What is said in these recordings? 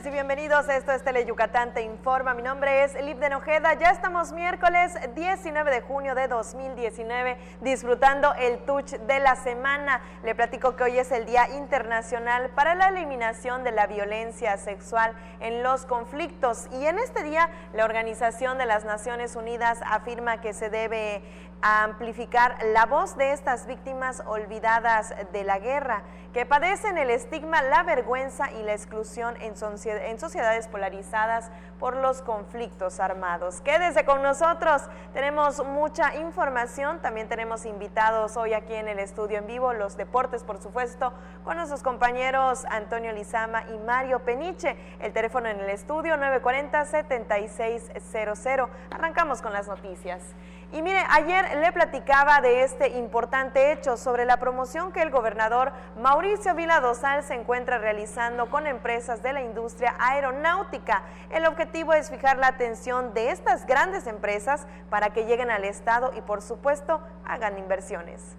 y bienvenidos. Esto es Teleyucatán Te Informa. Mi nombre es Lipden Ojeda. Ya estamos miércoles 19 de junio de 2019 disfrutando el touch de la semana. Le platico que hoy es el Día Internacional para la Eliminación de la Violencia Sexual en los Conflictos. Y en este día la Organización de las Naciones Unidas afirma que se debe amplificar la voz de estas víctimas olvidadas de la guerra, que padecen el estigma, la vergüenza y la exclusión en sociedades polarizadas por los conflictos armados. Quédese con nosotros, tenemos mucha información, también tenemos invitados hoy aquí en el estudio en vivo, los deportes por supuesto, con nuestros compañeros Antonio Lizama y Mario Peniche. El teléfono en el estudio 940-7600. Arrancamos con las noticias. Y mire, ayer le platicaba de este importante hecho sobre la promoción que el gobernador Mauricio Vila Dosal se encuentra realizando con empresas de la industria aeronáutica. El objetivo es fijar la atención de estas grandes empresas para que lleguen al estado y por supuesto hagan inversiones.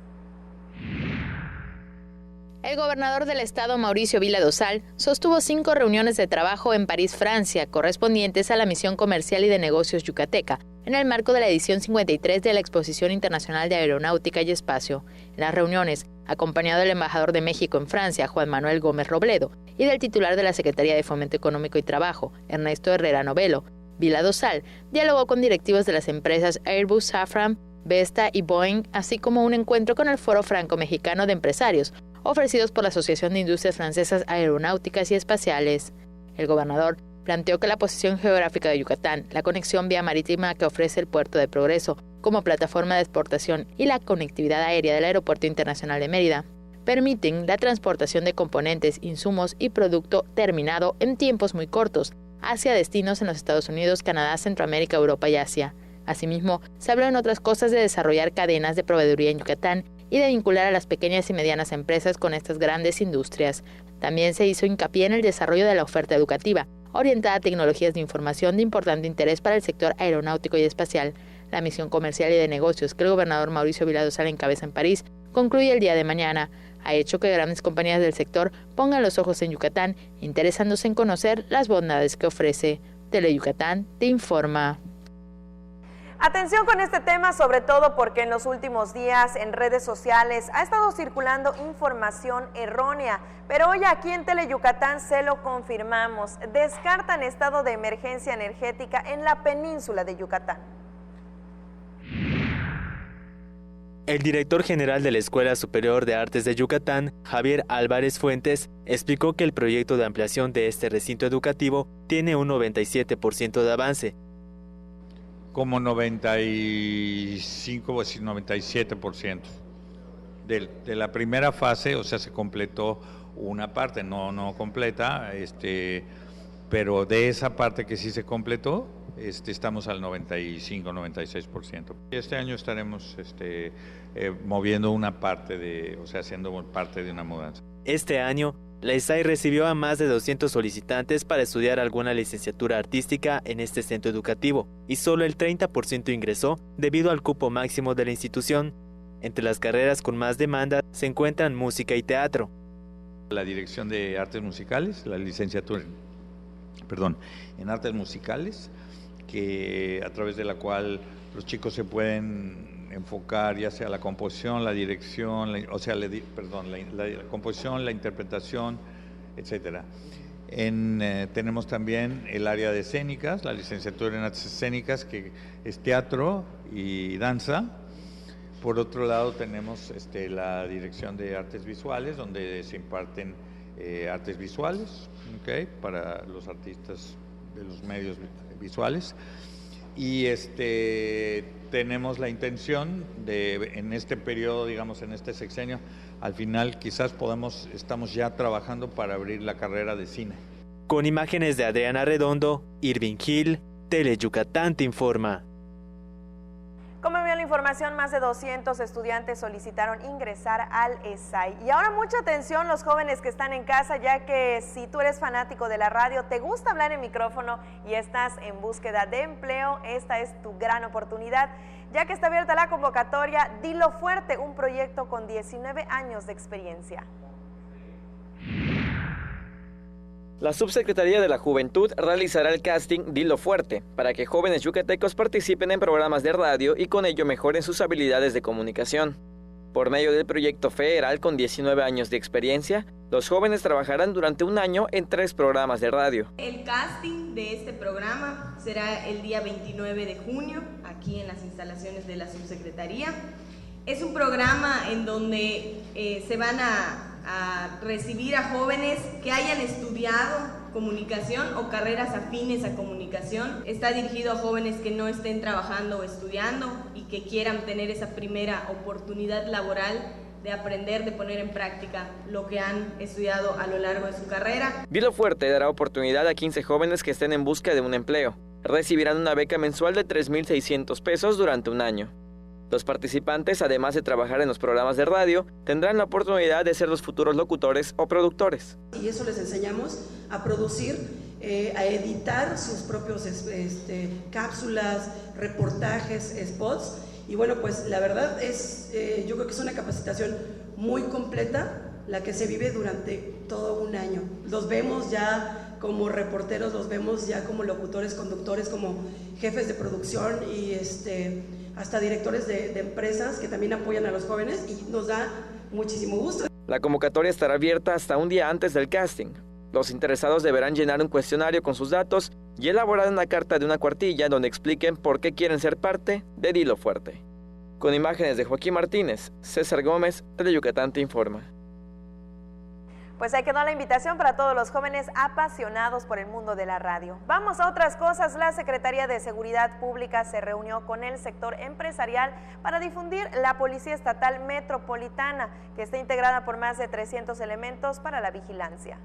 El gobernador del estado, Mauricio Vila Dosal, sostuvo 5 reuniones de trabajo en París, Francia, correspondientes a la misión comercial y de negocios yucateca, en el marco de la edición 53 de la Exposición Internacional de Aeronáutica y Espacio. En las reuniones, acompañado del embajador de México en Francia, Juan Manuel Gómez Robledo, y del titular de la Secretaría de Fomento Económico y Trabajo, Ernesto Herrera Novelo, Vila Dosal dialogó con directivos de las empresas Airbus, Safran, Vesta y Boeing, así como un encuentro con el Foro Franco-Mexicano de Empresarios, ofrecidos por la Asociación de Industrias Francesas Aeronáuticas y Espaciales. El gobernador planteó que la posición geográfica de Yucatán, la conexión vía marítima que ofrece el Puerto de Progreso como plataforma de exportación y la conectividad aérea del Aeropuerto Internacional de Mérida permiten la transportación de componentes, insumos y producto terminado en tiempos muy cortos hacia destinos en los Estados Unidos, Canadá, Centroamérica, Europa y Asia. Asimismo, se habló en otras cosas de desarrollar cadenas de proveeduría en Yucatán y de vincular a las pequeñas y medianas empresas con estas grandes industrias. También se hizo hincapié en el desarrollo de la oferta educativa, orientada a tecnologías de información de importante interés para el sector aeronáutico y espacial. La misión comercial y de negocios que el gobernador Mauricio Vila Dosal encabeza en París concluye el día de mañana. Ha hecho que grandes compañías del sector pongan los ojos en Yucatán, interesándose en conocer las bondades que ofrece. Teleyucatán te informa. Atención con este tema, sobre todo porque en los últimos días en redes sociales ha estado circulando información errónea, pero hoy aquí en Teleyucatán se lo confirmamos. Descartan estado de emergencia energética en la península de Yucatán. El director general de la Escuela Superior de Artes de Yucatán, Javier Álvarez Fuentes, explicó que el proyecto de ampliación de este recinto educativo tiene un 97% de avance. Como 95 o 97% de la primera fase, o sea, se completó una parte, no completa, pero de esa parte que sí se completó, estamos al 95-96%. Este año estaremos moviendo una parte haciendo parte de una mudanza. Este año, la ESAI recibió a más de 200 solicitantes para estudiar alguna licenciatura artística en este centro educativo y solo el 30% ingresó debido al cupo máximo de la institución. Entre las carreras con más demanda se encuentran música y teatro. La Dirección de Artes Musicales, la licenciatura en Artes Musicales, que a través de la cual los chicos se pueden enfocar ya sea la composición, la dirección, la composición, la interpretación, etcétera. Tenemos también el área de escénicas, la licenciatura en artes escénicas, que es teatro y danza. Por otro lado tenemos la dirección de artes visuales, donde se imparten artes visuales, para los artistas de los medios visuales. Y tenemos la intención de, en este periodo, digamos, en este sexenio, al final quizás estamos ya trabajando para abrir la carrera de cine. Con imágenes de Adriana Redondo, Irving Gil, Teleyucatán te informa. Como vio la información, más de 200 estudiantes solicitaron ingresar al ESAI. Y ahora mucha atención los jóvenes que están en casa, ya que si tú eres fanático de la radio, te gusta hablar en micrófono y estás en búsqueda de empleo, esta es tu gran oportunidad, ya que está abierta la convocatoria Dilo Fuerte, un proyecto con 19 años de experiencia. La Subsecretaría de la Juventud realizará el casting Dilo Fuerte para que jóvenes yucatecos participen en programas de radio y con ello mejoren sus habilidades de comunicación. Por medio del proyecto federal con 19 años de experiencia, los jóvenes trabajarán durante un año en 3 programas de radio. El casting de este programa será el día 29 de junio, aquí en las instalaciones de la Subsecretaría. Es un programa en donde se van a recibir a jóvenes que hayan estudiado comunicación o carreras afines a comunicación. Está dirigido a jóvenes que no estén trabajando o estudiando y que quieran tener esa primera oportunidad laboral de aprender, de poner en práctica lo que han estudiado a lo largo de su carrera. Dilo Fuerte dará oportunidad a 15 jóvenes que estén en busca de un empleo. Recibirán una beca mensual de 3,600 pesos durante un año. Los participantes, además de trabajar en los programas de radio, tendrán la oportunidad de ser los futuros locutores o productores. Y eso les enseñamos a producir, a editar sus propios cápsulas, reportajes, spots. Y bueno, pues la verdad es, yo creo que es una capacitación muy completa la que se vive durante todo un año. Los vemos ya como reporteros, los vemos ya como locutores, conductores, como jefes de producción y hasta directores de empresas que también apoyan a los jóvenes y nos da muchísimo gusto. La convocatoria estará abierta hasta un día antes del casting. Los interesados deberán llenar un cuestionario con sus datos y elaborar una carta de una cuartilla donde expliquen por qué quieren ser parte de Dilo Fuerte. Con imágenes de Joaquín Martínez, César Gómez, Tele Yucatán te informa. Pues ahí quedó la invitación para todos los jóvenes apasionados por el mundo de la radio. Vamos a otras cosas. La Secretaría de Seguridad Pública se reunió con el sector empresarial para difundir la Policía Estatal Metropolitana, que está integrada por más de 300 elementos para la vigilancia.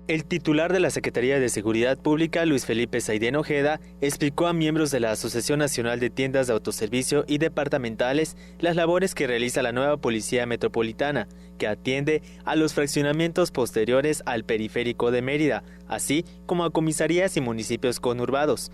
El titular de la Secretaría de Seguridad Pública, Luis Felipe Saidén Ojeda, explicó a miembros de la Asociación Nacional de Tiendas de Autoservicio y Departamentales las labores que realiza la nueva Policía Metropolitana, que atiende a los fraccionamientos posteriores al periférico de Mérida, así como a comisarías y municipios conurbados.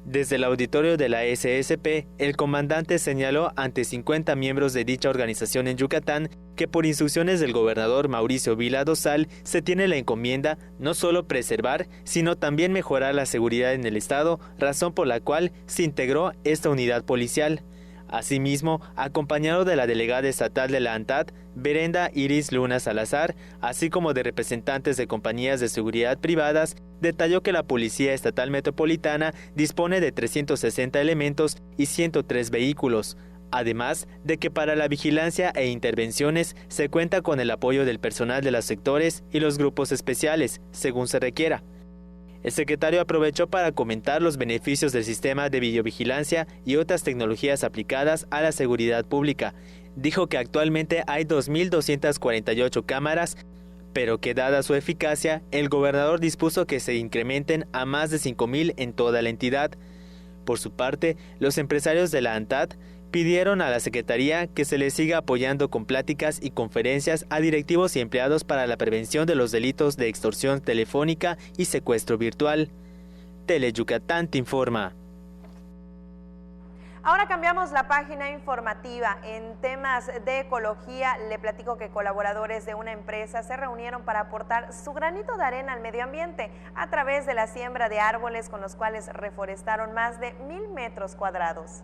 Desde el auditorio de la SSP, el comandante señaló ante 50 miembros de dicha organización en Yucatán que por instrucciones del gobernador Mauricio Vila Dosal se tiene la encomienda no solo preservar, sino también mejorar la seguridad en el estado, razón por la cual se integró esta unidad policial. Asimismo, acompañado de la delegada estatal de la ANTAD, Berenda Iris Luna Salazar, así como de representantes de compañías de seguridad privadas, detalló que la Policía Estatal Metropolitana dispone de 360 elementos y 103 vehículos, además de que para la vigilancia e intervenciones se cuenta con el apoyo del personal de los sectores y los grupos especiales, según se requiera. El secretario aprovechó para comentar los beneficios del sistema de videovigilancia y otras tecnologías aplicadas a la seguridad pública. Dijo que actualmente hay 2.248 cámaras, pero que dada su eficacia, el gobernador dispuso que se incrementen a más de 5,000 en toda la entidad. Por su parte, los empresarios de la ANTAD pidieron a la Secretaría que se les siga apoyando con pláticas y conferencias a directivos y empleados para la prevención de los delitos de extorsión telefónica y secuestro virtual. Tele Yucatán te informa. Ahora cambiamos la página informativa. En temas de ecología, le platico que colaboradores de una empresa se reunieron para aportar su granito de arena al medio ambiente a través de la siembra de árboles con los cuales reforestaron más de 1,000 metros cuadrados.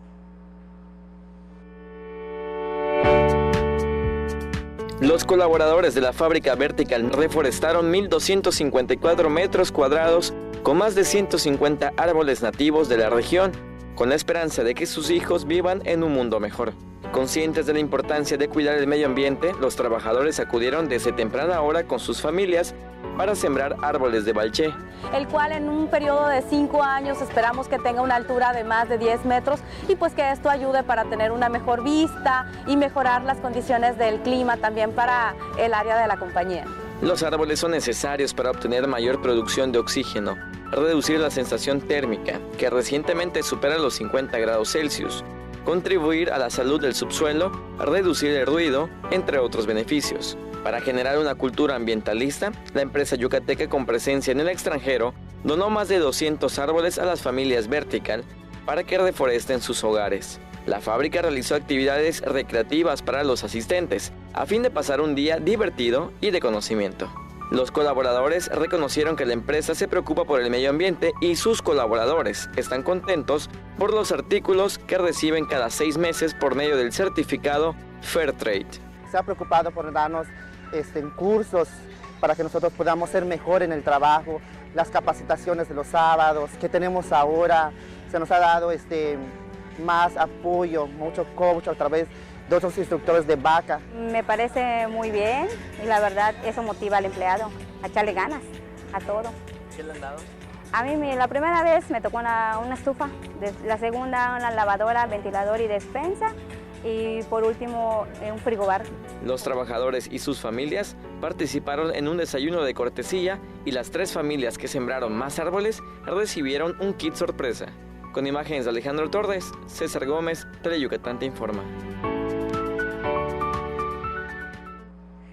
Los colaboradores de la fábrica Vertical reforestaron 1,254 metros cuadrados con más de 150 árboles nativos de la región, con la esperanza de que sus hijos vivan en un mundo mejor. Conscientes de la importancia de cuidar el medio ambiente, los trabajadores acudieron desde temprana hora con sus familias para sembrar árboles de balché, el cual en un periodo de 5 años esperamos que tenga una altura de más de 10 metros y pues que esto ayude para tener una mejor vista y mejorar las condiciones del clima también para el área de la compañía. Los árboles son necesarios para obtener mayor producción de oxígeno, reducir la sensación térmica, que recientemente supera los 50 grados Celsius, contribuir a la salud del subsuelo, reducir el ruido, entre otros beneficios. Para generar una cultura ambientalista, la empresa yucateca con presencia en el extranjero donó más de 200 árboles a las familias Vertical para que reforesten sus hogares. La fábrica realizó actividades recreativas para los asistentes, a fin de pasar un día divertido y de conocimiento. Los colaboradores reconocieron que la empresa se preocupa por el medio ambiente y sus colaboradores están contentos por los artículos que reciben cada 6 meses por medio del certificado Fairtrade. Se ha preocupado por darnos cursos para que nosotros podamos ser mejor en el trabajo, las capacitaciones de los sábados que tenemos ahora, se nos ha dado más apoyo, mucho coach a través de otros instructores de vaca. Me parece muy bien y la verdad eso motiva al empleado a echarle ganas a todo. ¿Qué le han dado? A mí la primera vez me tocó una estufa, la segunda una lavadora, ventilador y despensa y por último un frigobar. Los trabajadores y sus familias participaron en un desayuno de cortesía y las 3 familias que sembraron más árboles recibieron un kit sorpresa. Con imágenes de Alejandro Torres, César Gómez, Teleyucatán te informa.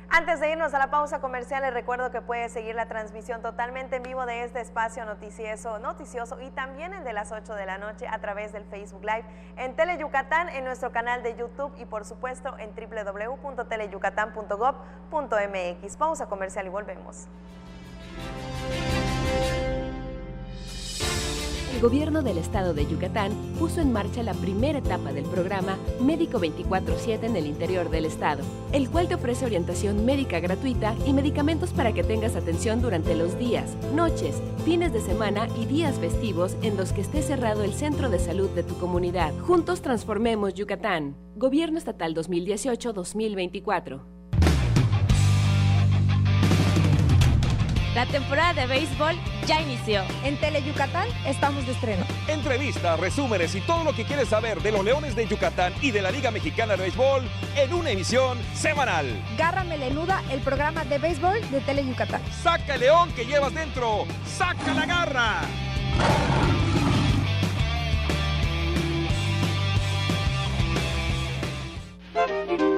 Antes de irnos a la pausa comercial, les recuerdo que puedes seguir la transmisión totalmente en vivo de este espacio noticioso y también el de las 8 de la noche a través del Facebook Live en Teleyucatán, en nuestro canal de YouTube y por supuesto en www.teleyucatán.gov.mx. Pausa comercial y volvemos. El gobierno del estado de Yucatán puso en marcha la primera etapa del programa Médico 24/7 en el interior del estado, el cual te ofrece orientación médica gratuita y medicamentos para que tengas atención durante los días, noches, fines de semana y días festivos en los que esté cerrado el centro de salud de tu comunidad. Juntos transformemos Yucatán. Gobierno Estatal 2018-2024. La temporada de béisbol ya inició. En Teleyucatán estamos de estreno. Entrevistas, resúmenes y todo lo que quieres saber de los Leones de Yucatán y de la Liga Mexicana de Béisbol en una emisión semanal. Garra Melenuda, el programa de béisbol de Teleyucatán. ¡Saca el león que llevas dentro! ¡Saca la garra!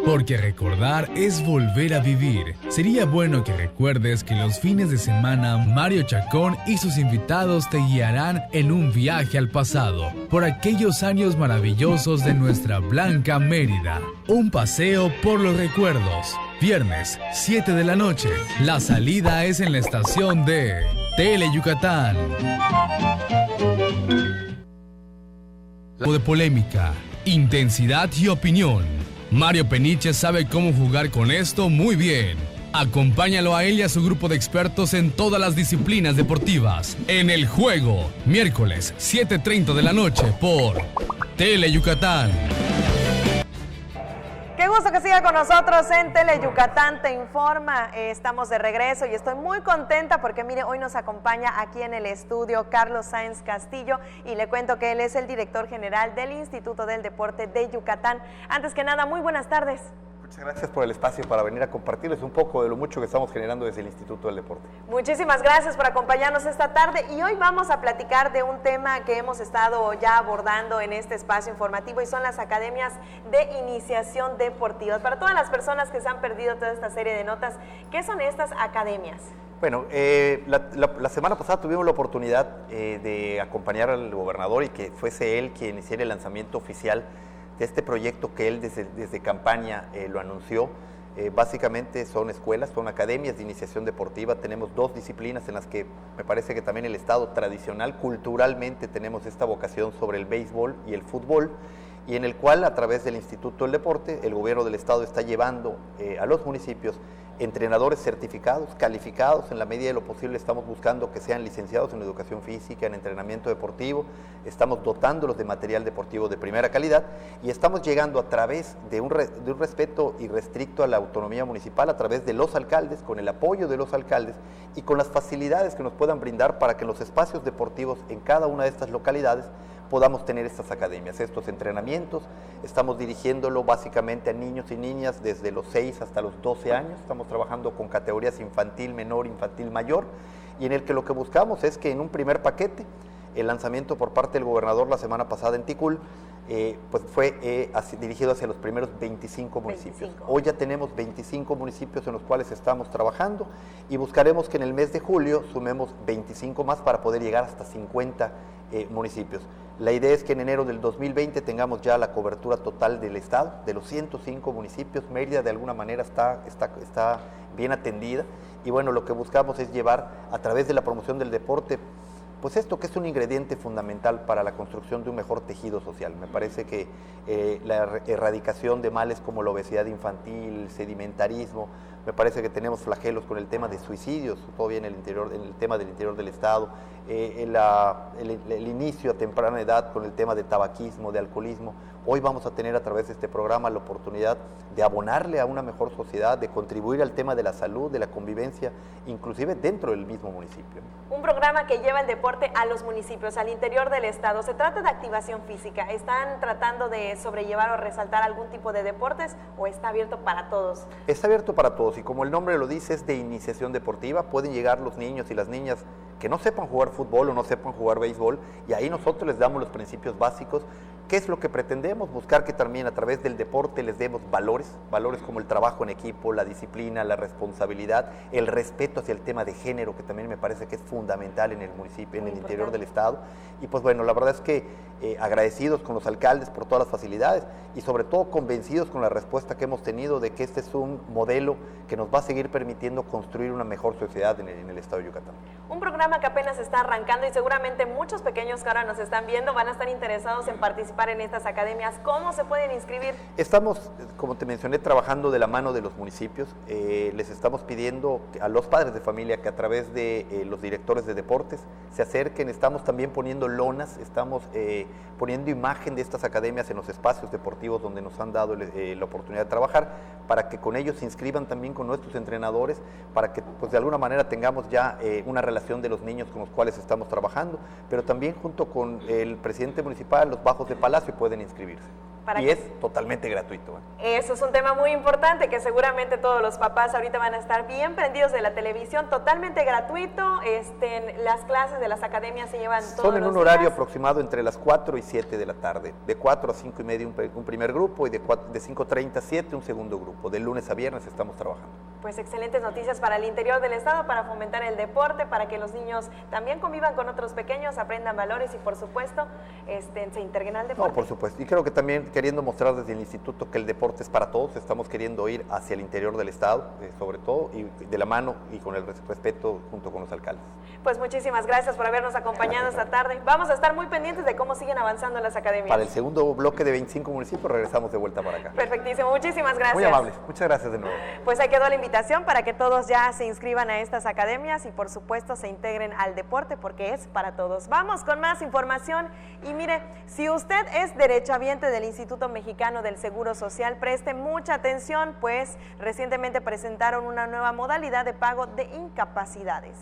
Porque recordar es volver a vivir. Sería bueno que recuerdes que los fines de semana Mario Chacón y sus invitados te guiarán en un viaje al pasado, por aquellos años maravillosos de nuestra blanca Mérida. Un paseo por los recuerdos. Viernes, 7 de la noche. La salida es en la estación de Teleyucatán. De polémica, intensidad y opinión. Mario Peniche sabe cómo jugar con esto muy bien. Acompáñalo a él y a su grupo de expertos en todas las disciplinas deportivas. En El Juego, miércoles 7:30 de la noche por Teleyucatán. Qué gusto que siga con nosotros en Teleyucatán te informa. Estamos de regreso y estoy muy contenta porque mire, hoy nos acompaña aquí en el estudio Carlos Sáenz Castillo y le cuento que él es el director general del Instituto del Deporte de Yucatán. Antes que nada, muy buenas tardes. Muchas gracias por el espacio para venir a compartirles un poco de lo mucho que estamos generando desde el Instituto del Deporte. Muchísimas gracias por acompañarnos esta tarde y hoy vamos a platicar de un tema que hemos estado ya abordando en este espacio informativo y son las academias de iniciación deportiva. Para todas las personas que se han perdido toda esta serie de notas, ¿qué son estas academias? Bueno, la semana pasada tuvimos la oportunidad de acompañar al gobernador y que fuese él quien hiciera el lanzamiento oficial de este proyecto que él desde campaña lo anunció. Básicamente son escuelas, son academias de iniciación deportiva. Tenemos 2 disciplinas en las que me parece que también el Estado tradicional, culturalmente tenemos esta vocación sobre el béisbol y el fútbol, y en el cual a través del Instituto del Deporte el gobierno del Estado está llevando a los municipios entrenadores certificados, calificados. En la medida de lo posible estamos buscando que sean licenciados en educación física, en entrenamiento deportivo, estamos dotándolos de material deportivo de primera calidad y estamos llegando a través de un respeto irrestricto a la autonomía municipal, a través de los alcaldes, con el apoyo de los alcaldes y con las facilidades que nos puedan brindar para que los espacios deportivos en cada una de estas localidades podamos tener estas academias, estos entrenamientos. Estamos dirigiéndolo básicamente a niños y niñas desde los 6 hasta los 12 años, estamos trabajando con categorías infantil menor, infantil mayor, y en el que lo que buscamos es que en un primer paquete, el lanzamiento por parte del gobernador la semana pasada en Ticul, pues fue dirigido hacia los primeros 25 municipios. Hoy ya tenemos 25 municipios en los cuales estamos trabajando y buscaremos que en el mes de julio sumemos 25 más para poder llegar hasta 50 municipios. La idea es que en enero del 2020 tengamos ya la cobertura total del estado, de los 105 municipios. Mérida de alguna manera está bien atendida y bueno, lo que buscamos es llevar a través de la promoción del deporte, pues esto que es un ingrediente fundamental para la construcción de un mejor tejido social. Me parece que la erradicación de males como la obesidad infantil, el sedimentarismo, me parece que tenemos flagelos con el tema de suicidios, todavía en el tema del interior del estado, el inicio a temprana edad con el tema de tabaquismo, de alcoholismo. Hoy vamos a tener a través de este programa la oportunidad de abonarle a una mejor sociedad, de contribuir al tema de la salud, de la convivencia, inclusive dentro del mismo municipio. Un programa que lleva el deporte a los municipios, al interior del estado. Se trata de activación física. ¿Están tratando de sobrellevar o resaltar algún tipo de deportes o está abierto para todos? Está abierto para todos y como el nombre lo dice, es de iniciación deportiva. Pueden llegar los niños y las niñas que no sepan jugar fútbol o no sepan jugar béisbol y ahí nosotros les damos los principios básicos. ¿Qué es lo que pretendemos? Buscar que también a través del deporte les demos valores como el trabajo en equipo, la disciplina, la responsabilidad, el respeto hacia el tema de género, que también me parece que es fundamental en el municipio, en el interior del estado. Y pues bueno, la verdad es que agradecidos con los alcaldes por todas las facilidades y sobre todo convencidos con la respuesta que hemos tenido de que este es un modelo que nos va a seguir permitiendo construir una mejor sociedad en el estado de Yucatán. Un programa que apenas está arrancando y seguramente muchos pequeños que ahora nos están viendo van a estar interesados en participar en estas academias. ¿Cómo se pueden inscribir? Estamos, como te mencioné, trabajando de la mano de los municipios. Les estamos pidiendo a los padres de familia que a través de los directores de deportes se acerquen. Estamos también poniendo lonas, estamos poniendo imagen de estas academias en los espacios deportivos donde nos han dado la oportunidad de trabajar, para que con ellos se inscriban también con nuestros entrenadores, para que pues de alguna manera tengamos ya una relación de los niños con los cuales estamos trabajando, pero también junto con el presidente municipal, los bajos de Palacio pueden inscribirse. Y es totalmente gratuito. Eso es un tema muy importante que seguramente todos los papás ahorita van a estar bien prendidos de la televisión, totalmente gratuito. Las clases de las academias se llevan todos los días. Son en un horario aproximado entre las 4 y 7 de la tarde. De 4 a 5 y media un primer grupo y de 5:30 a 7 un segundo grupo. De lunes a viernes estamos trabajando. Pues excelentes noticias para el interior del estado, para fomentar el deporte, para que los niños también convivan con otros pequeños, aprendan valores y por supuesto se integren al deporte. No, por supuesto. Y creo que también queriendo mostrar desde el instituto que el deporte es para todos, estamos queriendo ir hacia el interior del estado, sobre todo, y de la mano y con el respeto junto con los alcaldes. Pues muchísimas gracias por habernos acompañado esta tarde. Vamos a estar muy pendientes de cómo siguen avanzando las academias. Para el segundo bloque de 25 municipios regresamos de vuelta para acá. Perfectísimo, muchísimas gracias. Muy amables, muchas gracias de nuevo. Pues ahí quedó la invitación para que todos ya se inscriban a estas academias y por supuesto se integren al deporte porque es para todos. Vamos con más información y mire, si usted es derechohabiente del Instituto Mexicano del Seguro Social, preste mucha atención, pues recientemente presentaron una nueva modalidad de pago de incapacidades.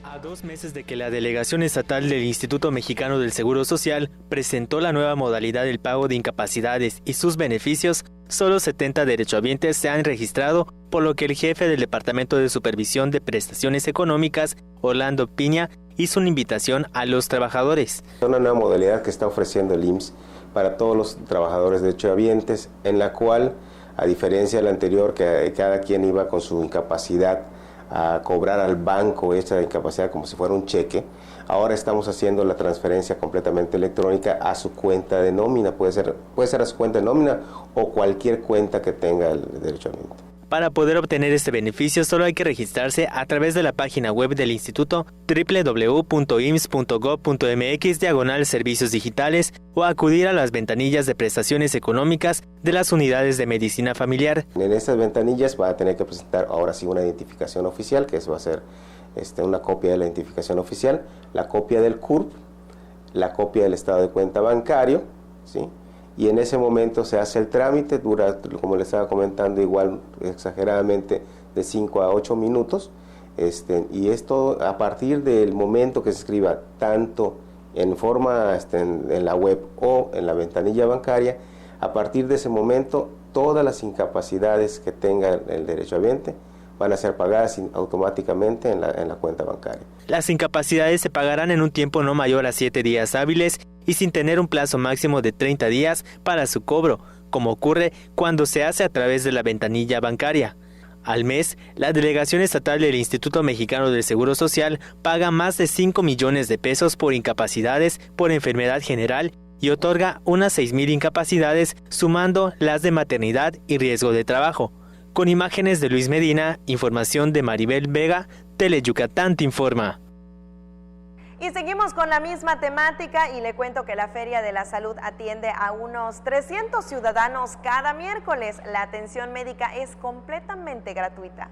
A 2 meses de que la Delegación Estatal del Instituto Mexicano del Seguro Social presentó la nueva modalidad del pago de incapacidades y sus beneficios, solo 70 derechohabientes se han registrado, por lo que el jefe del Departamento de Supervisión de Prestaciones Económicas, Orlando Piña, hizo una invitación a los trabajadores. Es una nueva modalidad que está ofreciendo el IMSS para todos los trabajadores derechohabientes, en la cual, a diferencia de la anterior, que cada quien iba con su incapacidad a cobrar al banco esta incapacidad como si fuera un cheque, ahora estamos haciendo la transferencia completamente electrónica a su cuenta de nómina, puede ser a su cuenta de nómina o cualquier cuenta que tenga el derechohabiente. Para poder obtener este beneficio solo hay que registrarse a través de la página web del instituto www.ims.gov.mx/servicios digitales o acudir a las ventanillas de prestaciones económicas de las unidades de medicina familiar. En estas ventanillas va a tener que presentar ahora sí una identificación oficial, que eso va a ser una copia de la identificación oficial, la copia del CURP, la copia del estado de cuenta bancario, ¿sí? Y en ese momento se hace el trámite, dura, como les estaba comentando, igual exageradamente de 5 a 8 minutos, y esto a partir del momento que se escriba tanto en forma en la web o en la ventanilla bancaria, a partir de ese momento todas las incapacidades que tenga el derechohabiente van a ser pagadas automáticamente en la cuenta bancaria. Las incapacidades se pagarán en un tiempo no mayor a 7 días hábiles y sin tener un plazo máximo de 30 días para su cobro, como ocurre cuando se hace a través de la ventanilla bancaria. Al mes, la delegación estatal del Instituto Mexicano del Seguro Social paga más de 5 millones de pesos por incapacidades por enfermedad general y otorga unas 6,000 incapacidades, sumando las de maternidad y riesgo de trabajo. Con imágenes de Luis Medina, información de Maribel Vega, Teleyucatán te informa. Y seguimos con la misma temática y le cuento que la Feria de la Salud atiende a unos 300 ciudadanos cada miércoles. La atención médica es completamente gratuita.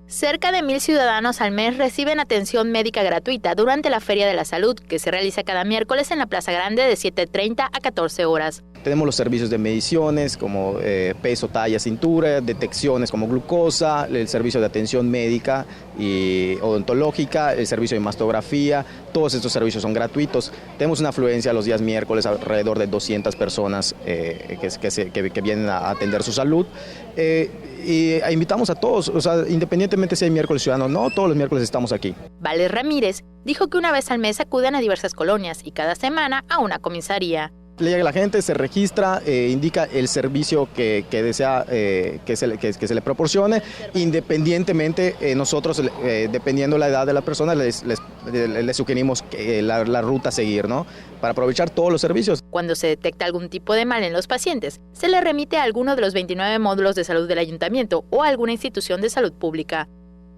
Cerca de 1,000 ciudadanos al mes reciben atención médica gratuita durante la Feria de la Salud, que se realiza cada miércoles en la Plaza Grande de 7:30 a 14 horas. Tenemos los servicios de mediciones como peso, talla, cintura, detecciones como glucosa, el servicio de atención médica y odontológica, el servicio de mastografía. Todos estos servicios son gratuitos. Tenemos una afluencia los días miércoles, alrededor de 200 personas que vienen a atender su salud. Y invitamos a todos, o sea, independientemente si hay miércoles ciudadano o no, todos los miércoles estamos aquí. Vale Ramírez dijo que una vez al mes acuden a diversas colonias y cada semana a una comisaría. Le llega la gente, se registra, indica el servicio que desea que se le proporcione. Independientemente, nosotros, dependiendo la edad de la persona, les sugerimos la ruta a seguir, ¿no? Para aprovechar todos los servicios. Cuando se detecta algún tipo de mal en los pacientes, se le remite a alguno de los 29 módulos de salud del ayuntamiento o a alguna institución de salud pública.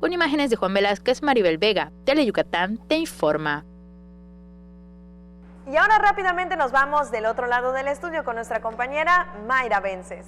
Con imágenes de Juan Velázquez, Maribel Vega, Teleyucatán te informa. Y ahora rápidamente nos vamos del otro lado del estudio con nuestra compañera Mayra Vences.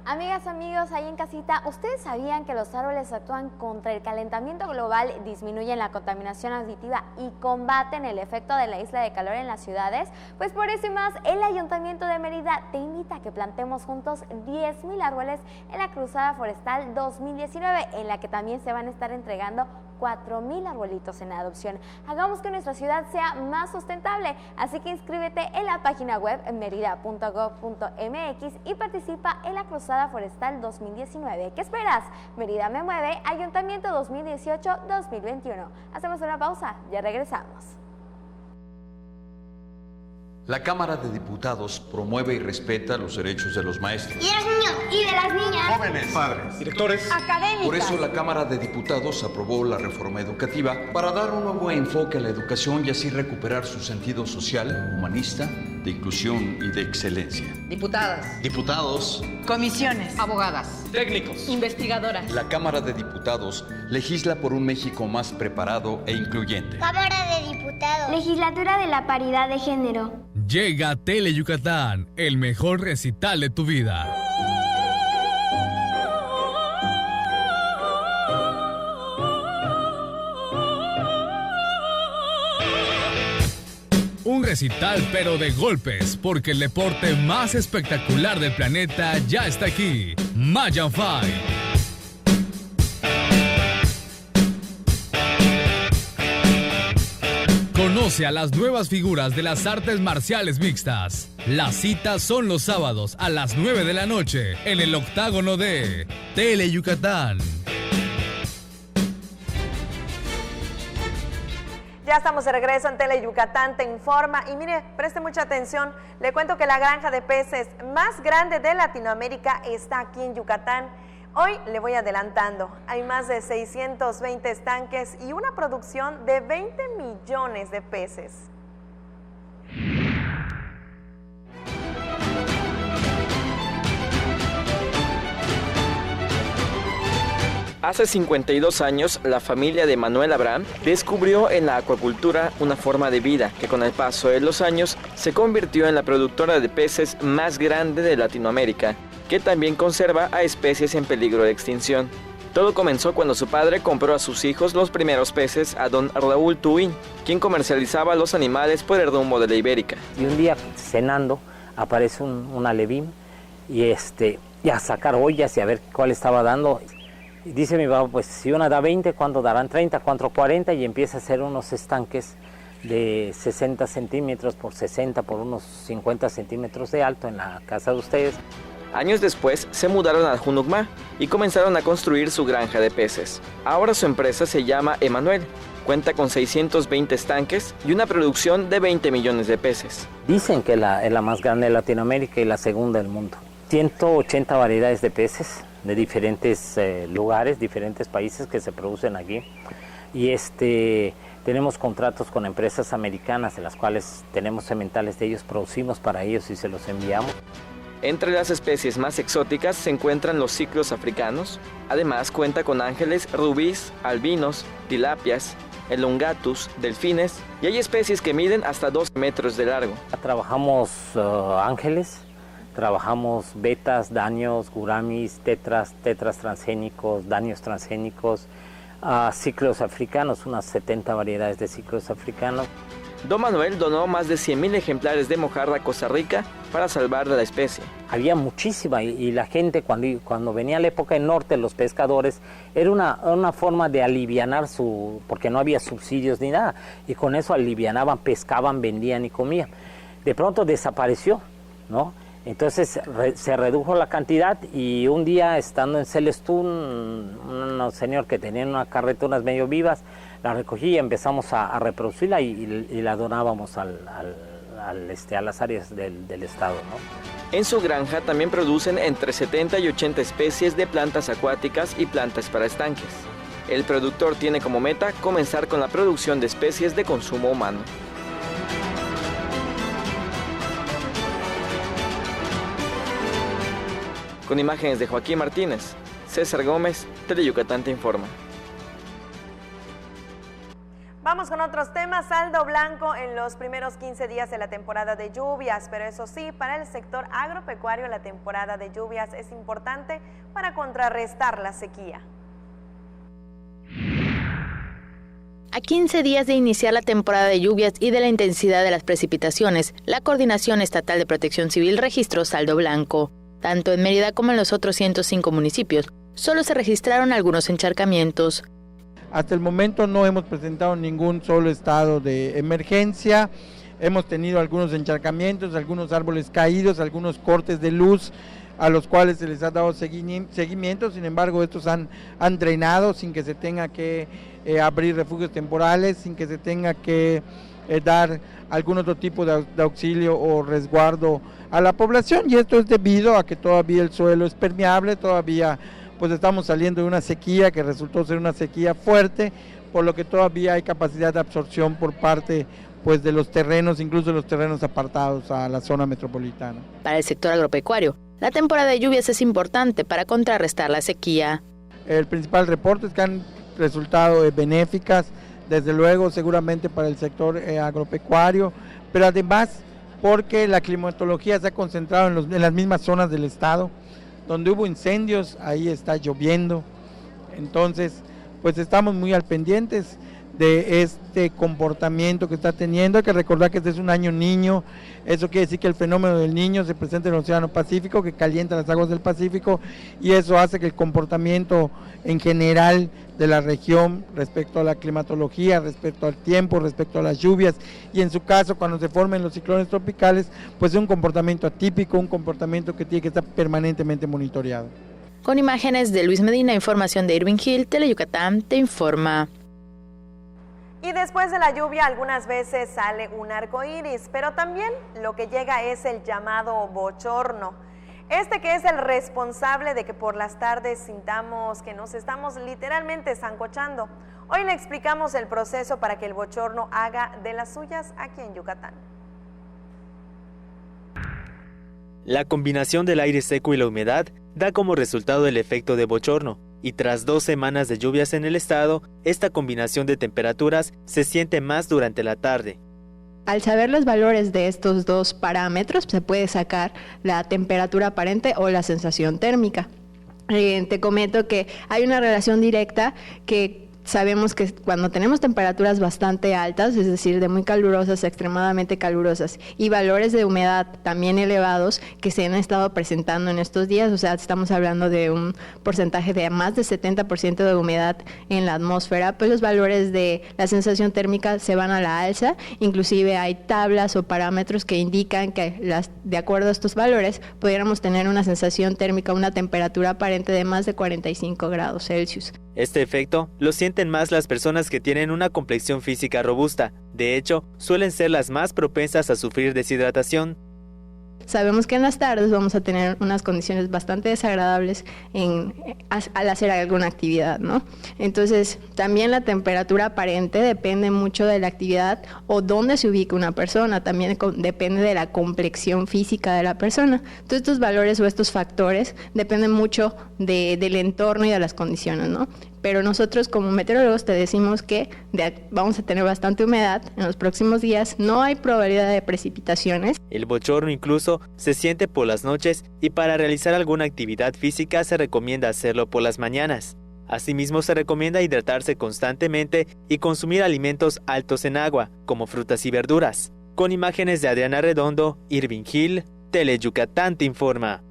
Amigas, amigos, ahí en casita, ¿ustedes sabían que los árboles actúan contra el calentamiento global, disminuyen la contaminación auditiva y combaten el efecto de la isla de calor en las ciudades? Pues por eso y más, el Ayuntamiento de Mérida te invita a que plantemos juntos 10,000 árboles en la Cruzada Forestal 2019, en la que también se van a estar entregando 4,000 arbolitos en adopción. Hagamos que nuestra ciudad sea más sustentable, así que inscríbete en la página web merida.gov.mx y participa en la Cruzada Forestal 2019. ¿Qué esperas? Mérida me mueve, Ayuntamiento 2018-2021. Hacemos una pausa, ya regresamos. La Cámara de Diputados promueve y respeta los derechos de los maestros. Y de los niños y de las niñas. Jóvenes, padres, directores, académicos. Por eso la Cámara de Diputados aprobó la reforma educativa para dar un nuevo enfoque a la educación y así recuperar su sentido social, humanista, de inclusión y de excelencia. Diputadas. Diputados. Comisiones. Abogadas. Técnicos. Investigadoras. La Cámara de Diputados legisla por un México más preparado e incluyente. Cámara de Diputados. Legislatura de la Paridad de Género. Llega a Teleyucatán, el mejor recital de tu vida. Un recital pero de golpes, porque el deporte más espectacular del planeta ya está aquí. Mayan Fight. Conoce a las nuevas figuras de las artes marciales mixtas. Las citas son los sábados a las 9 de la noche en el octágono de Teleyucatán. Ya estamos de regreso en Teleyucatán te informa y mire, preste mucha atención, le cuento que la granja de peces más grande de Latinoamérica está aquí en Yucatán. Hoy le voy adelantando, hay más de 620 estanques y una producción de 20 millones de peces. Hace 52 años, la familia de Manuel Abraham descubrió en la acuacultura una forma de vida que con el paso de los años se convirtió en la productora de peces más grande de Latinoamérica, que también conserva a especies en peligro de extinción. Todo comenzó cuando su padre compró a sus hijos los primeros peces a don Raúl Tuín, quien comercializaba los animales por el rumbo de la Ibérica. Y un día cenando aparece un alevín y a sacar ollas y a ver cuál estaba dando. Y dice mi papá, pues si una da 20, ¿cuánto darán? 30, ¿cuánto? 40, y empieza a hacer unos estanques de 60 centímetros por 60 por unos 50 centímetros de alto en la casa de ustedes. Años después se mudaron a Junucmá y comenzaron a construir su granja de peces. Ahora su empresa se llama Emanuel, cuenta con 620 estanques y una producción de 20 millones de peces. Dicen que es la más grande de Latinoamérica y la segunda del mundo. 180 variedades de peces de diferentes lugares, diferentes países que se producen aquí. Y tenemos contratos con empresas americanas, de las cuales tenemos sementales de ellos, producimos para ellos y se los enviamos. Entre las especies más exóticas se encuentran los ciclos africanos. Además cuenta con ángeles, rubíes, albinos, tilapias, elongatus, delfines y hay especies que miden hasta 2 metros de largo. Trabajamos ángeles, trabajamos betas, daños, guramis, tetras transgénicos, daños transgénicos, ciclos africanos, unas 70 variedades de ciclos africanos. Don Manuel donó más de 100,000 ejemplares de mojarra a Costa Rica para salvar la especie. Había muchísima y la gente cuando venía la época del norte, los pescadores, era una forma de alivianar porque no había subsidios ni nada, y con eso alivianaban, pescaban, vendían y comían. De pronto desapareció, ¿no? Entonces se redujo la cantidad y un día estando en Celestún, un señor que tenía unas carretunas medio vivas, la recogí y empezamos a reproducirla y la donábamos a las áreas del estado, ¿no? En su granja también producen entre 70 y 80 especies de plantas acuáticas y plantas para estanques. El productor tiene como meta comenzar con la producción de especies de consumo humano. Con imágenes de Joaquín Martínez, César Gómez, Teleyucatán te informa. Vamos con otros temas. Saldo blanco en los primeros 15 días de la temporada de lluvias, pero eso sí, para el sector agropecuario la temporada de lluvias es importante para contrarrestar la sequía. A 15 días de iniciar la temporada de lluvias y de la intensidad de las precipitaciones, la Coordinación Estatal de Protección Civil registró saldo blanco. Tanto en Mérida como en los otros 105 municipios, solo se registraron algunos encharcamientos. Hasta el momento no hemos presentado ningún solo estado de emergencia. Hemos tenido algunos encharcamientos, algunos árboles caídos, algunos cortes de luz a los cuales se les ha dado seguimiento. Sin embargo, estos han drenado sin que se tenga que abrir refugios temporales, sin que se tenga que dar algún otro tipo de auxilio o resguardo a la población, y esto es debido a que todavía el suelo es permeable, todavía pues estamos saliendo de una sequía que resultó ser una sequía fuerte, por lo que todavía hay capacidad de absorción por parte pues de los terrenos, incluso de los terrenos apartados a la zona metropolitana. Para el sector agropecuario, la temporada de lluvias es importante para contrarrestar la sequía. El principal reporte es que han resultado benéficas, desde luego seguramente para el sector agropecuario, pero además porque la climatología se ha concentrado en las mismas zonas del estado, donde hubo incendios, ahí está lloviendo, entonces pues estamos muy al pendientes de este comportamiento que está teniendo. Hay que recordar que este es un año niño, eso quiere decir que el fenómeno del niño se presenta en el Océano Pacífico, que calienta las aguas del Pacífico, y eso hace que el comportamiento en general de la región respecto a la climatología, respecto al tiempo, respecto a las lluvias, y en su caso cuando se formen los ciclones tropicales, pues es un comportamiento atípico, un comportamiento que tiene que estar permanentemente monitoreado. Con imágenes de Luis Medina, información de Irving Hill, Teleyucatán te informa. Y después de la lluvia algunas veces sale un arco iris, pero también lo que llega es el llamado bochorno. Que es el responsable de que por las tardes sintamos que nos estamos literalmente zancochando. Hoy le explicamos el proceso para que el bochorno haga de las suyas aquí en Yucatán. La combinación del aire seco y la humedad da como resultado el efecto de bochorno, y tras 2 semanas de lluvias en el estado, esta combinación de temperaturas se siente más durante la tarde. Al saber los valores de estos dos parámetros, se puede sacar la temperatura aparente o la sensación térmica. Te comento que hay una relación directa que sabemos que cuando tenemos temperaturas bastante altas, es decir, de muy calurosas a extremadamente calurosas, y valores de humedad también elevados que se han estado presentando en estos días, o sea, estamos hablando de un porcentaje de más de 70% de humedad en la atmósfera, pues los valores de la sensación térmica se van a la alza. Inclusive hay tablas o parámetros que indican que de acuerdo a estos valores pudiéramos tener una sensación térmica, una temperatura aparente de más de 45 grados Celsius. Este efecto lo sienten más las personas que tienen una complexión física robusta. De hecho, suelen ser las más propensas a sufrir deshidratación. sabemos que en las tardes vamos a tener unas condiciones bastante desagradables al hacer alguna actividad, ¿no? Entonces, también la temperatura aparente depende mucho de la actividad o dónde se ubica una persona, también depende de la complexión física de la persona. Entonces, estos valores o estos factores dependen mucho del entorno y de las condiciones, ¿no? Pero nosotros como meteorólogos te decimos que vamos a tener bastante humedad en los próximos días, no hay probabilidad de precipitaciones. El bochorno incluso se siente por las noches y para realizar alguna actividad física se recomienda hacerlo por las mañanas. Asimismo se recomienda hidratarse constantemente y consumir alimentos altos en agua, como frutas y verduras. Con imágenes de Adriana Redondo, Irving Hill, Teleyucatán te informa.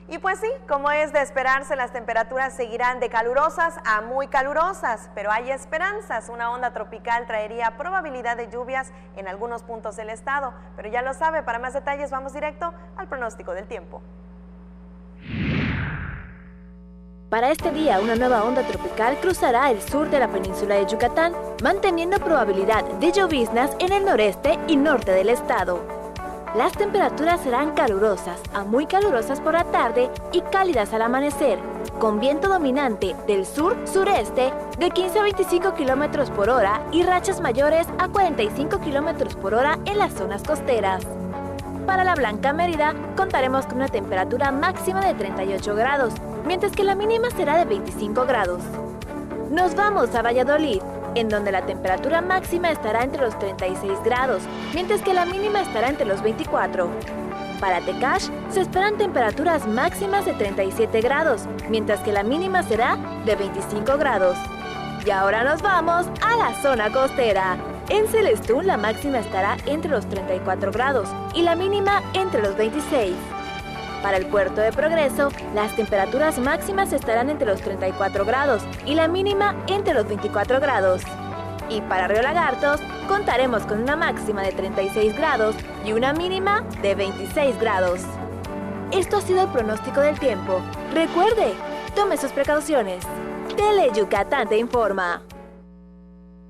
Y pues sí, como es de esperarse, las temperaturas seguirán de calurosas a muy calurosas, pero hay esperanzas. Una onda tropical traería probabilidad de lluvias en algunos puntos del estado, pero ya lo sabe, para más detalles vamos directo al pronóstico del tiempo. Para este día, una nueva onda tropical cruzará el sur de la península de Yucatán, manteniendo probabilidad de lloviznas en el noreste y norte del estado. Las temperaturas serán calurosas a muy calurosas por la tarde y cálidas al amanecer, con viento dominante del sur-sureste de 15 a 25 km por hora y rachas mayores a 45 km por hora en las zonas costeras. Para la Blanca Mérida contaremos con una temperatura máxima de 38 grados, mientras que la mínima será de 25 grados. Nos vamos a Valladolid, en donde la temperatura máxima estará entre los 36 grados, mientras que la mínima estará entre los 24. Para Tecash se esperan temperaturas máximas de 37 grados, mientras que la mínima será de 25 grados. Y ahora nos vamos a la zona costera. En Celestún la máxima estará entre los 34 grados y la mínima entre los 26. Para el puerto de Progreso, las temperaturas máximas estarán entre los 34 grados y la mínima entre los 24 grados. Y para Río Lagartos, contaremos con una máxima de 36 grados y una mínima de 26 grados. Esto ha sido el pronóstico del tiempo. Recuerde, tome sus precauciones. Teleyucatán te informa.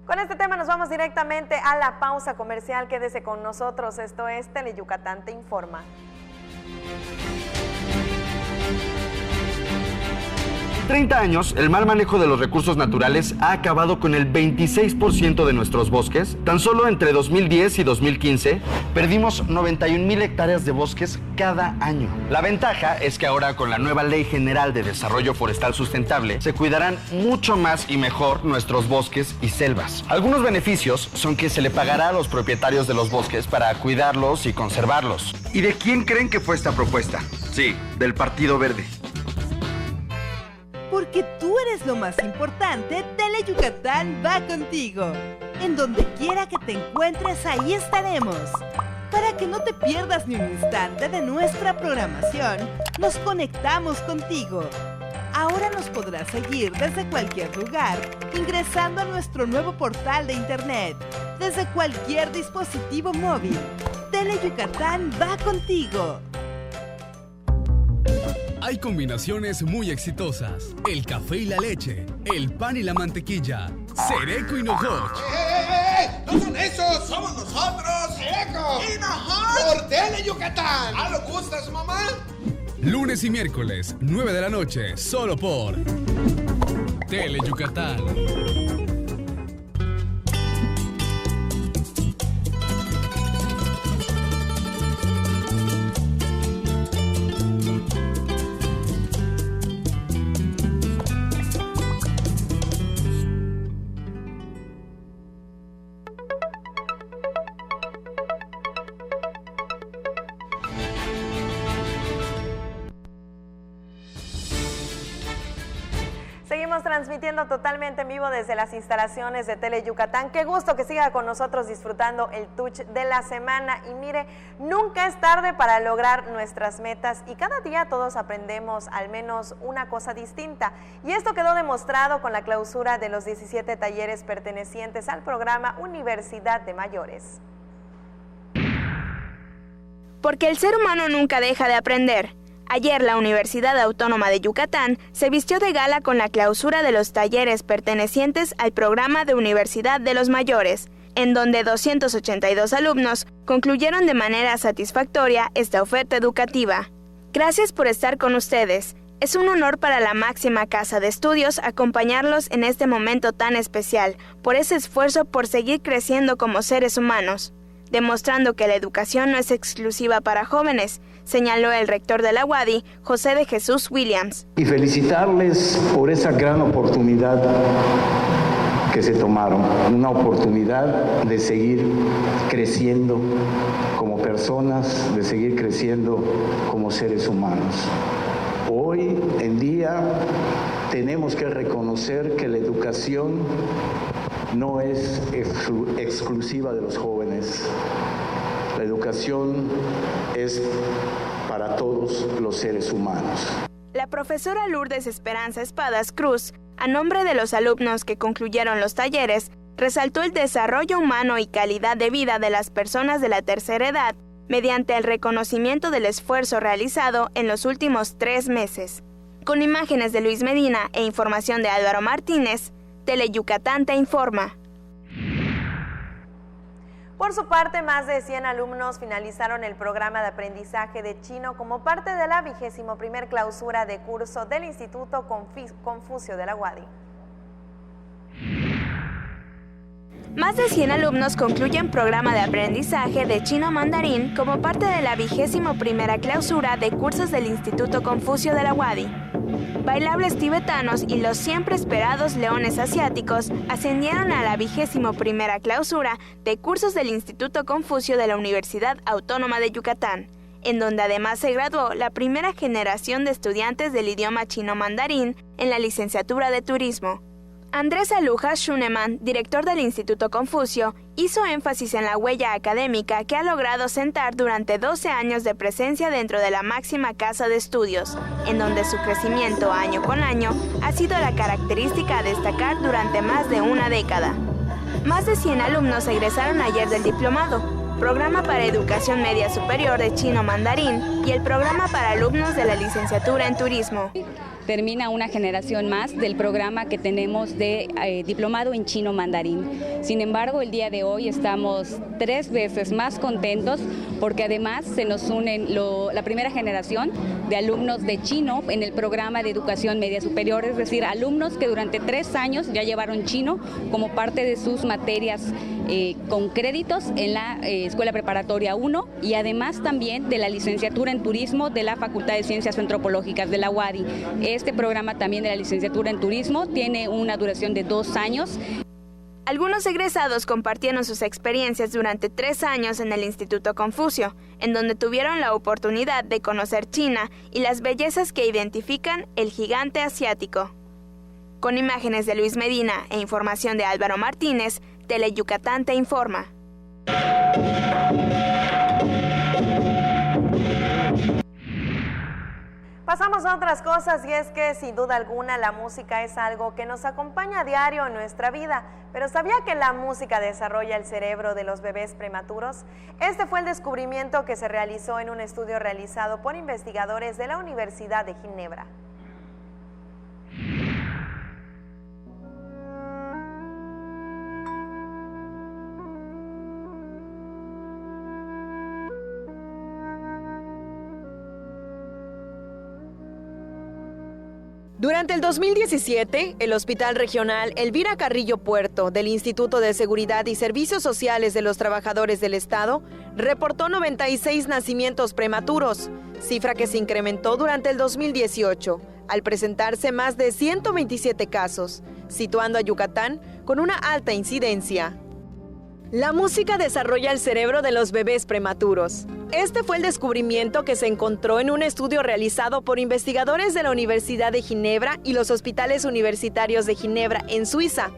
Con este tema nos vamos directamente a la pausa comercial. Quédese con nosotros. Esto es Teleyucatán te informa. En 30 años, el mal manejo de los recursos naturales ha acabado con el 26% de nuestros bosques. Tan solo entre 2010 y 2015, perdimos 91,000 hectáreas de bosques cada año. La ventaja es que ahora, con la nueva Ley General de Desarrollo Forestal Sustentable, se cuidarán mucho más y mejor nuestros bosques y selvas. Algunos beneficios son que se le pagará a los propietarios de los bosques para cuidarlos y conservarlos. ¿Y de quién creen que fue esta propuesta? Sí, del Partido Verde. Porque tú eres lo más importante, Teleyucatán va contigo. En donde quiera que te encuentres, ahí estaremos. Para que no te pierdas ni un instante de nuestra programación, nos conectamos contigo. Ahora nos podrás seguir desde cualquier lugar, ingresando a nuestro nuevo portal de internet, desde cualquier dispositivo móvil. Teleyucatán va contigo. Hay combinaciones muy exitosas. El café y la leche, el pan y la mantequilla, Sereco y Nojoch. ¡No son esos! ¡Somos nosotros! ¡Sereco! ¡Y Nojoch! ¡Por Teleyucatán! ¿Ah, lo gustas, mamá? Lunes y miércoles, 9 de la noche, solo por Teleyucatán. Seguimos transmitiendo totalmente en vivo desde las instalaciones de Teleyucatán. Qué gusto que siga con nosotros disfrutando el Tuch de la semana. Y mire, nunca es tarde para lograr nuestras metas y cada día todos aprendemos al menos una cosa distinta. Y esto quedó demostrado con la clausura de los 17 talleres pertenecientes al programa Universidad de Mayores. Porque el ser humano nunca deja de aprender. Ayer la Universidad Autónoma de Yucatán se vistió de gala con la clausura de los talleres pertenecientes al programa de Universidad de los Mayores. en donde 282 alumnos concluyeron de manera satisfactoria esta oferta educativa. Gracias por estar con ustedes. Es un honor para la máxima casa de estudios acompañarlos en este momento tan especial, por ese esfuerzo por seguir creciendo como seres humanos, demostrando que la educación no es exclusiva para jóvenes, señaló el rector de la UADY, José de Jesús Williams. Y felicitarles por esa gran oportunidad que se tomaron, una oportunidad de seguir creciendo como personas, de seguir creciendo como seres humanos. Hoy en día tenemos que reconocer que la educación no es exclusiva de los jóvenes. La educación es para todos los seres humanos. La profesora Lourdes Esperanza Espadas Cruz, a nombre de los alumnos que concluyeron los talleres, resaltó el desarrollo humano y calidad de vida de las personas de la tercera edad mediante el reconocimiento del esfuerzo realizado en los últimos 3 meses. Con imágenes de Luis Medina e información de Álvaro Martínez, Teleyucatán te informa. Por su parte, más de 100 alumnos finalizaron el programa de aprendizaje de chino como parte de la 21ª clausura de curso del Instituto Confucio de la UADY. Más de 100 alumnos concluyen programa de aprendizaje de chino mandarín como parte de la 21ª clausura de cursos del Instituto Confucio de la UADY. Bailables tibetanos y los siempre esperados leones asiáticos ascendieron a la 21ª clausura de cursos del Instituto Confucio de la Universidad Autónoma de Yucatán, en donde además se graduó la primera generación de estudiantes del idioma chino mandarín en la licenciatura de Turismo. Andrés Aluja Schunemann, director del Instituto Confucio, hizo énfasis en la huella académica que ha logrado sentar durante 12 años de presencia dentro de la máxima casa de estudios, en donde su crecimiento año con año ha sido la característica a destacar durante más de una década. Más de 100 alumnos egresaron ayer del diplomado, programa para educación media superior de chino mandarín y el programa para alumnos de la licenciatura en turismo. Termina una generación más del programa que tenemos de diplomado en chino mandarín. Sin embargo, el día de hoy estamos 3 veces más contentos porque además se nos unen la primera generación de alumnos de chino en el programa de educación media superior, es decir, alumnos que durante 3 años ya llevaron chino como parte de sus materias con créditos en la Escuela Preparatoria 1 y además también de la licenciatura en turismo de la Facultad de Ciencias Antropológicas de la UADY. Este programa también de la licenciatura en turismo tiene una duración de 2 años. Algunos egresados compartieron sus experiencias durante 3 años en el Instituto Confucio, en donde tuvieron la oportunidad de conocer China y las bellezas que identifican el gigante asiático. Con imágenes de Luis Medina e información de Álvaro Martínez, Teleyucatán te informa. Pasamos a otras cosas y es que sin duda alguna la música es algo que nos acompaña a diario en nuestra vida, pero ¿sabía que la música desarrolla el cerebro de los bebés prematuros? Este fue el descubrimiento que se realizó en un estudio realizado por investigadores de la Universidad de Ginebra. Durante el 2017, el Hospital Regional Elvira Carrillo Puerto del Instituto de Seguridad y Servicios Sociales de los Trabajadores del Estado reportó 96 nacimientos prematuros, cifra que se incrementó durante el 2018, al presentarse más de 127 casos, situando a Yucatán con una alta incidencia. La música desarrolla el cerebro de los bebés prematuros. Este fue el descubrimiento que se encontró en un estudio realizado por investigadores de la Universidad de Ginebra y los hospitales universitarios de Ginebra, en Suiza.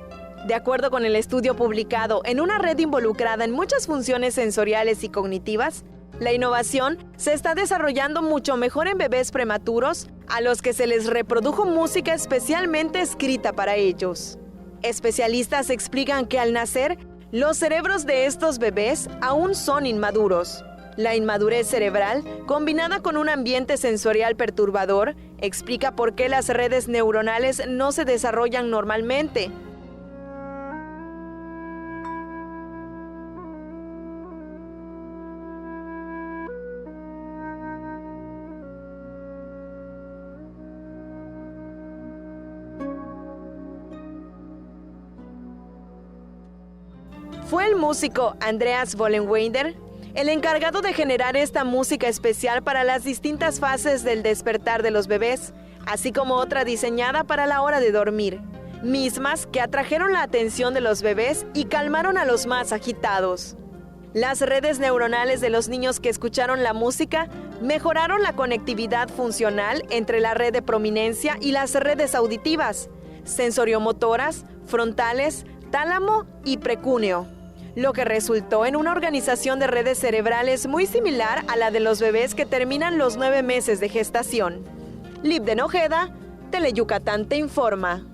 De acuerdo con el estudio publicado en una red involucrada en muchas funciones sensoriales y cognitivas, la innovación se está desarrollando mucho mejor en bebés prematuros a los que se les reprodujo música especialmente escrita para ellos. Especialistas explican que al nacer, los cerebros de estos bebés aún son inmaduros. La inmadurez cerebral, combinada con un ambiente sensorial perturbador, explica por qué las redes neuronales no se desarrollan normalmente. Fue el músico Andreas Vollenweider el encargado de generar esta música especial para las distintas fases del despertar de los bebés, así como otra diseñada para la hora de dormir, mismas que atrajeron la atención de los bebés y calmaron a los más agitados. Las redes neuronales de los niños que escucharon la música mejoraron la conectividad funcional entre la red de prominencia y las redes auditivas, sensoriomotoras, frontales, tálamo y precúneo, lo que resultó en una organización de redes cerebrales muy similar a la de los bebés que terminan los 9 meses de gestación. Libden Ojeda, Teleyucatán te informa.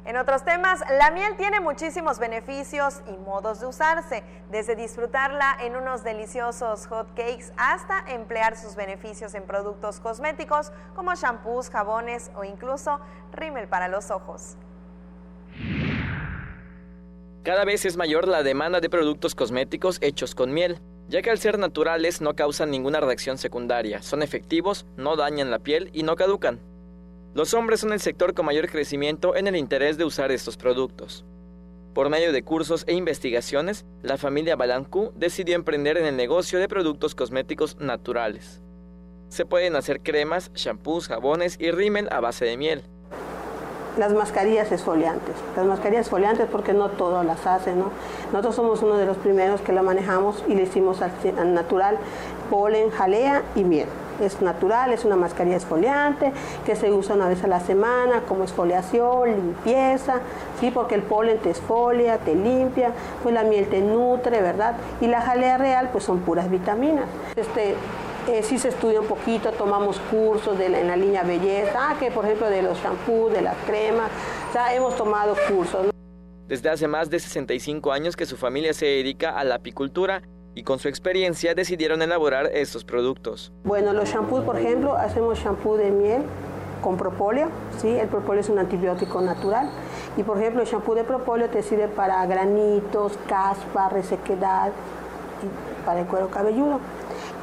En otros temas, la miel tiene muchísimos beneficios y modos de usarse, desde disfrutarla en unos deliciosos hot cakes hasta emplear sus beneficios en productos cosméticos como shampoos, jabones o incluso rímel para los ojos. Cada vez es mayor la demanda de productos cosméticos hechos con miel, ya que al ser naturales no causan ninguna reacción secundaria, son efectivos, no dañan la piel y no caducan. Los hombres son el sector con mayor crecimiento en el interés de usar estos productos. Por medio de cursos e investigaciones, la familia Balancú decidió emprender en el negocio de productos cosméticos naturales. Se pueden hacer cremas, shampoos, jabones y rímel a base de miel. Las mascarillas exfoliantes. Las mascarillas exfoliantes porque no todas las hacen, ¿no? Nosotros somos uno de los primeros que la manejamos y le hicimos al natural, polen, jalea y miel. Es natural, es una mascarilla exfoliante que se usa una vez a la semana como exfoliación, limpieza, ¿sí? Porque el polen te exfolia, te limpia, pues la miel te nutre, ¿verdad? Y la jalea real pues son puras vitaminas. Sí se estudia un poquito, tomamos cursos en la línea belleza, que por ejemplo de los shampoos, de las cremas, o sea, hemos tomado cursos, ¿no? Desde hace más de 65 años que su familia se dedica a la apicultura y con su experiencia decidieron elaborar estos productos. Bueno, los shampoos, por ejemplo, hacemos shampoo de miel con propóleo, ¿sí? El propóleo es un antibiótico natural y por ejemplo el shampoo de propóleo te sirve para granitos, caspa, resequedad y para el cuero cabelludo.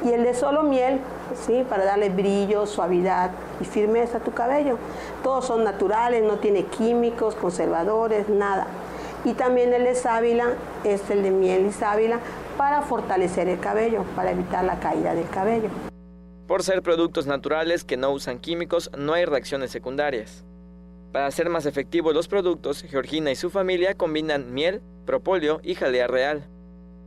Y el de solo miel, ¿sí? Para darle brillo, suavidad y firmeza a tu cabello. Todos son naturales, no tiene químicos, conservadores, nada. Y también el de sábila es el de miel y sábila para fortalecer el cabello, para evitar la caída del cabello. Por ser productos naturales que no usan químicos, no hay reacciones secundarias. Para hacer más efectivos los productos, Georgina y su familia combinan miel, propóleo y jalea real.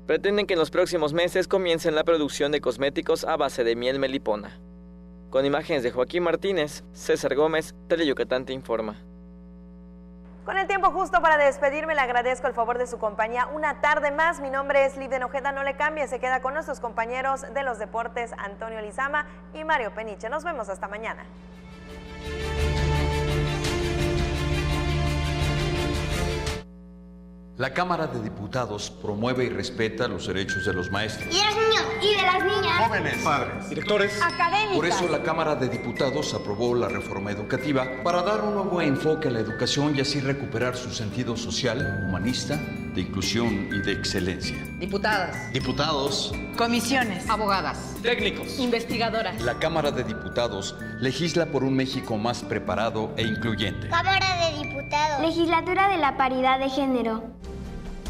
Pretenden que en los próximos meses comiencen la producción de cosméticos a base de miel melipona. Con imágenes de Joaquín Martínez, César Gómez, Teleyucatán te informa. Con el tiempo justo para despedirme, le agradezco el favor de su compañía una tarde más. Mi nombre es Libden Ojeda, no le cambie, se queda con nuestros compañeros de los deportes Antonio Lizama y Mario Peniche. Nos vemos hasta mañana. La Cámara de Diputados promueve y respeta los derechos de los maestros, Y de los niños, y de las niñas, jóvenes, padres, directores, académicas. Por eso la Cámara de Diputados aprobó la reforma educativa para dar un nuevo enfoque a la educación y así recuperar su sentido social, humanista, de inclusión y de excelencia. Diputadas, Diputados, comisiones, abogadas, técnicos, investigadoras. La Cámara de Diputados legisla por un México más preparado e incluyente. Cámara de Diputados. Legislatura de la Paridad de Género.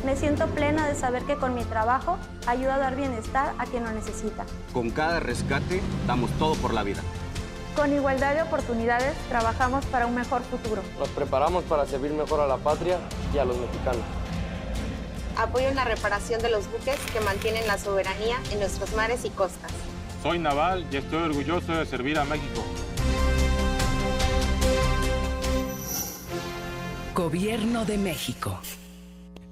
Me siento plena de saber que con mi trabajo ayudo a dar bienestar a quien lo necesita. Con cada rescate damos todo por la vida. Con igualdad de oportunidades trabajamos para un mejor futuro. Nos preparamos para servir mejor a la patria y a los mexicanos. Apoyo en la reparación de los buques que mantienen la soberanía en nuestros mares y costas. Soy naval y estoy orgulloso de servir a México. Gobierno de México.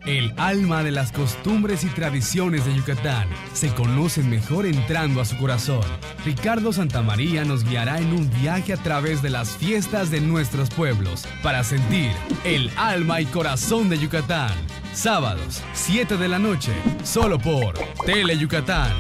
El alma de las costumbres y tradiciones de Yucatán se conocen mejor entrando a su corazón. Ricardo Santamaría nos guiará en un viaje a través de las fiestas de nuestros pueblos para sentir el alma y corazón de Yucatán. Sábados, 7 de la noche, solo por Teleyucatán.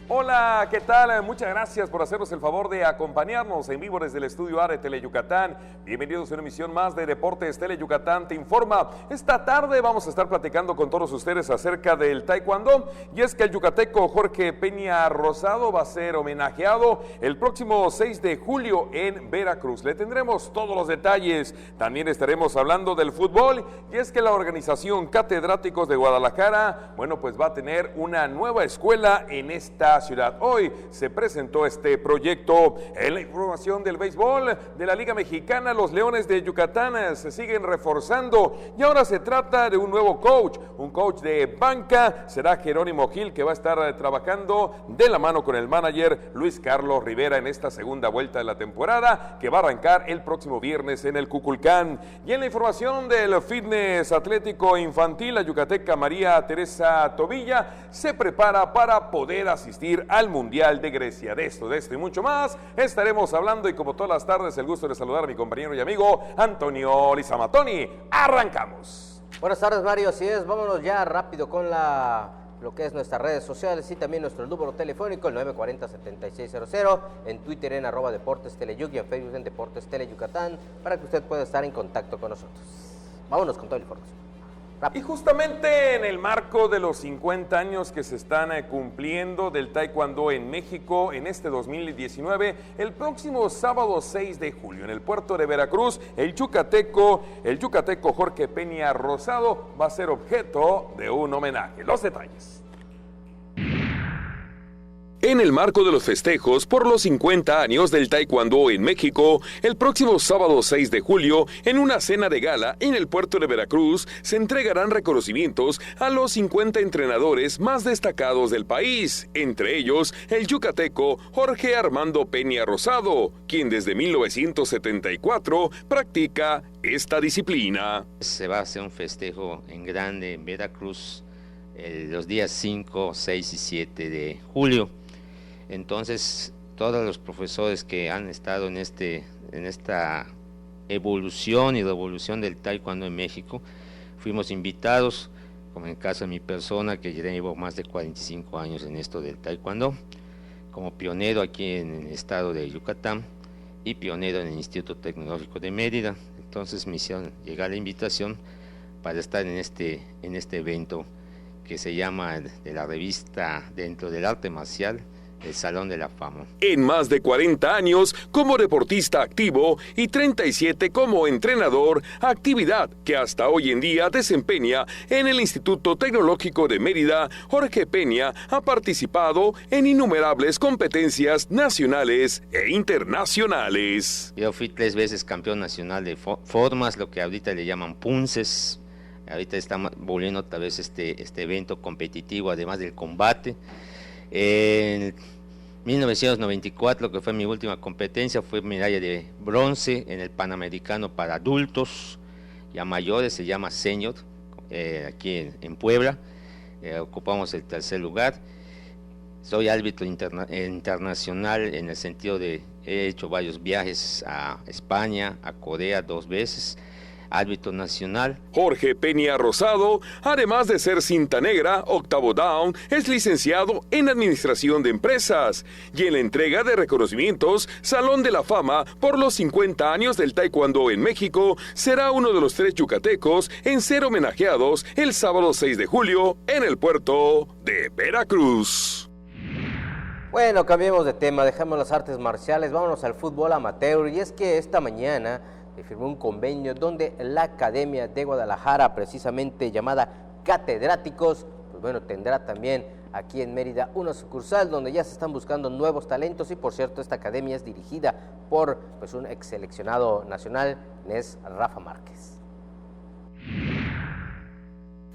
Hola Hola, ¿qué tal? Muchas gracias por hacernos el favor de acompañarnos en vivo desde el estudio A de Tele Yucatán. Bienvenidos a una emisión más de Deportes Tele Yucatán Te Informa. Esta tarde vamos a estar platicando con todos ustedes acerca del taekwondo, y es que el yucateco Jorge Peña Rosado va a ser homenajeado el próximo 6 de julio en Veracruz. Le tendremos todos los detalles. También estaremos hablando del fútbol, y es que la organización Catedráticos de Guadalajara, bueno, pues va a tener una nueva escuela en esta ciudad. Hoy se presentó este proyecto. En la información del béisbol de la Liga Mexicana, los Leones de Yucatán se siguen reforzando y ahora se trata de un nuevo coach, un coach de banca. Será Jerónimo Gil, que va a estar trabajando de la mano con el manager Luis Carlos Rivera en esta segunda vuelta de la temporada, que va a arrancar el próximo viernes en el Cuculcán. Y en la información del fitness atlético infantil, la yucateca María Teresa Tobilla se prepara para poder asistir al Mundial de Grecia. De esto y mucho más estaremos hablando, y como todas las tardes, el gusto de saludar a mi compañero y amigo Antonio Lizamatoni. ¡Arrancamos! Buenas tardes, Mario. Así es, vámonos ya rápido con lo que es nuestras redes sociales y también nuestro número telefónico, el 940-7600, en Twitter en @DeportesTeleYuc y en Facebook en Deportes Tele Yucatán, para que usted pueda estar en contacto con nosotros. Vámonos con toda la información. Y justamente en el marco de los 50 años que se están cumpliendo del taekwondo en México en este 2019, el próximo sábado 6 de julio en el puerto de Veracruz, el yucateco Jorge Peña Rosado va a ser objeto de un homenaje. Los detalles. En el marco de los festejos por los 50 años del taekwondo en México, el próximo sábado 6 de julio, en una cena de gala en el puerto de Veracruz, se entregarán reconocimientos a los 50 entrenadores más destacados del país, entre ellos el yucateco Jorge Armando Peña Rosado, quien desde 1974 practica esta disciplina. Se va a hacer un festejo en grande en Veracruz los días 5, 6 y 7 de julio. Entonces, todos los profesores que han estado en esta evolución y revolución del taekwondo en México, fuimos invitados, como en el caso de mi persona, que llevo más de 45 años en esto del taekwondo, como pionero aquí en el estado de Yucatán y pionero en el Instituto Tecnológico de Mérida. Entonces me hicieron llegar la invitación para estar en este evento que se llama, de la revista dentro del arte marcial, el Salón de la Fama. En más de 40 años como deportista activo y 37 como entrenador, actividad que hasta hoy en día desempeña en el Instituto Tecnológico de Mérida, Jorge Peña ha participado en innumerables competencias nacionales e internacionales. Yo fui 3 veces campeón nacional de formas, lo que ahorita le llaman punces. Ahorita estamos volviendo otra vez este evento competitivo, además del combate. En 1994, que fue mi última competencia, fue medalla de bronce en el Panamericano para adultos, ya mayores, se llama Senior, aquí en Puebla. Ocupamos el 3er lugar. Soy árbitro internacional en el sentido de, he hecho varios viajes a España, a Corea 2 veces, árbitro nacional. Jorge Peña Rosado, además de ser cinta negra, octavo down, es licenciado en Administración de Empresas, y en la entrega de reconocimientos, Salón de la Fama por los 50 años del taekwondo en México, será uno de los 3 yucatecos en ser homenajeados el sábado 6 de julio en el puerto de Veracruz. Bueno, cambiemos de tema, dejemos las artes marciales, vámonos al fútbol amateur, y es que esta mañana se firmó un convenio donde la Academia de Guadalajara, precisamente llamada Catedráticos, pues bueno, tendrá también aquí en Mérida una sucursal donde ya se están buscando nuevos talentos, y por cierto esta academia es dirigida por un ex seleccionado nacional, es Rafa Márquez.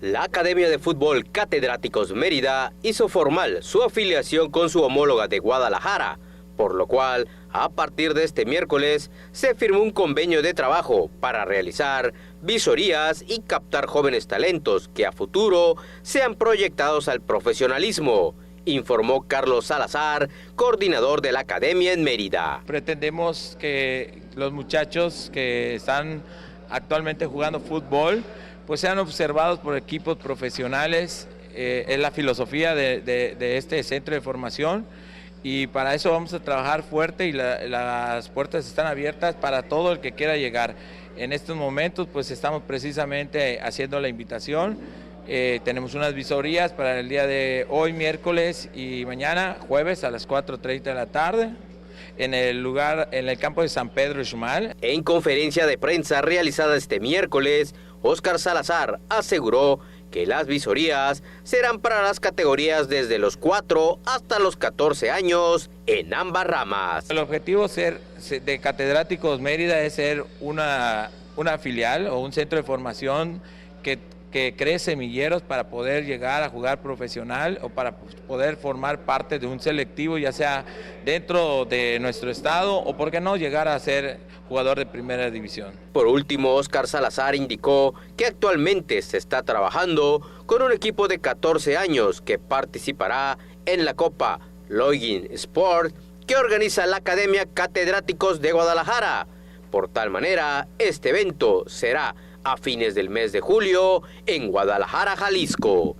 La Academia de Fútbol Catedráticos Mérida hizo formal su afiliación con su homóloga de Guadalajara, por lo cual, a partir de este miércoles, se firmó un convenio de trabajo para realizar visorías y captar jóvenes talentos que a futuro sean proyectados al profesionalismo, informó Carlos Salazar, coordinador de la Academia en Mérida. Pretendemos que los muchachos que están actualmente jugando fútbol, pues sean observados por equipos profesionales, es la filosofía de este centro de formación. y para eso vamos a trabajar fuerte y las puertas están abiertas para todo el que quiera llegar. En estos momentos pues estamos precisamente haciendo la invitación, tenemos unas visorías para el día de hoy, miércoles y mañana, jueves a las 4:30 de la tarde. En el campo de San Pedro Xumal. En conferencia de prensa realizada este miércoles, Óscar Salazar aseguró que las visorías serán para las categorías desde los 4 hasta los 14 años en ambas ramas. El objetivo de Catedráticos Mérida es ser una filial o un centro de formación que cree semilleros para poder llegar a jugar profesional o para poder formar parte de un selectivo, ya sea dentro de nuestro estado o, por qué no, llegar a ser jugador de primera división. Por último, Óscar Salazar indicó que actualmente se está trabajando con un equipo de 14 años que participará en la Copa Login Sport que organiza la Academia Catedráticos de Guadalajara. Por tal manera, este evento será a fines del mes de julio en Guadalajara, Jalisco.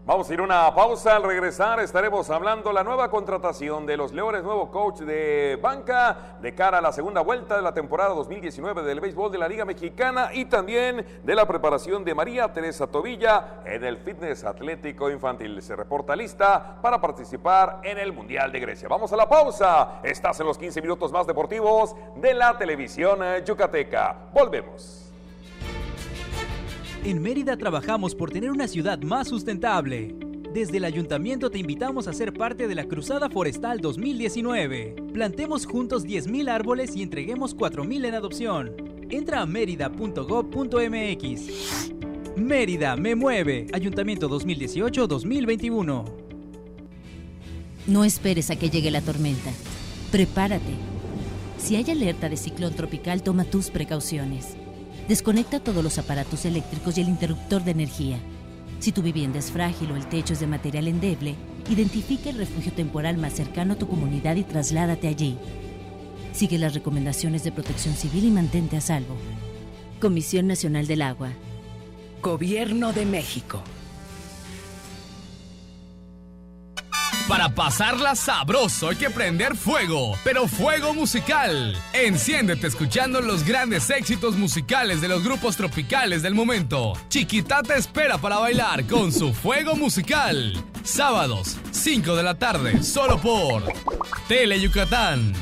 Vamos a ir a una pausa. Al regresar estaremos hablando de la nueva contratación de los Leones, nuevo coach de banca de cara a la segunda vuelta de la temporada 2019 del béisbol de la Liga Mexicana y también de la preparación de María Teresa Tobilla en el fitness atlético infantil. Se reporta lista para participar en el Mundial de Grecia. Vamos a la pausa. Estás en los 15 minutos más deportivos de la televisión yucateca. Volvemos. En Mérida trabajamos por tener una ciudad más sustentable. Desde el Ayuntamiento te invitamos a ser parte de la Cruzada Forestal 2019. Plantemos juntos 10,000 árboles y entreguemos 4,000 en adopción. Entra a merida.gov.mx. Mérida me mueve. Ayuntamiento 2018-2021. No esperes a que llegue la tormenta. Prepárate. Si hay alerta de ciclón tropical, toma tus precauciones. Desconecta todos los aparatos eléctricos y el interruptor de energía. Si tu vivienda es frágil o el techo es de material endeble, identifica el refugio temporal más cercano a tu comunidad y trasládate allí. Sigue las recomendaciones de Protección Civil y mantente a salvo. Comisión Nacional del Agua. Gobierno de México. Para pasarla sabroso hay que prender fuego, pero fuego musical. Enciéndete escuchando los grandes éxitos musicales de los grupos tropicales del momento. Chiquita te espera para bailar con su fuego musical. Sábados, 5 de la tarde, solo por Tele Yucatán.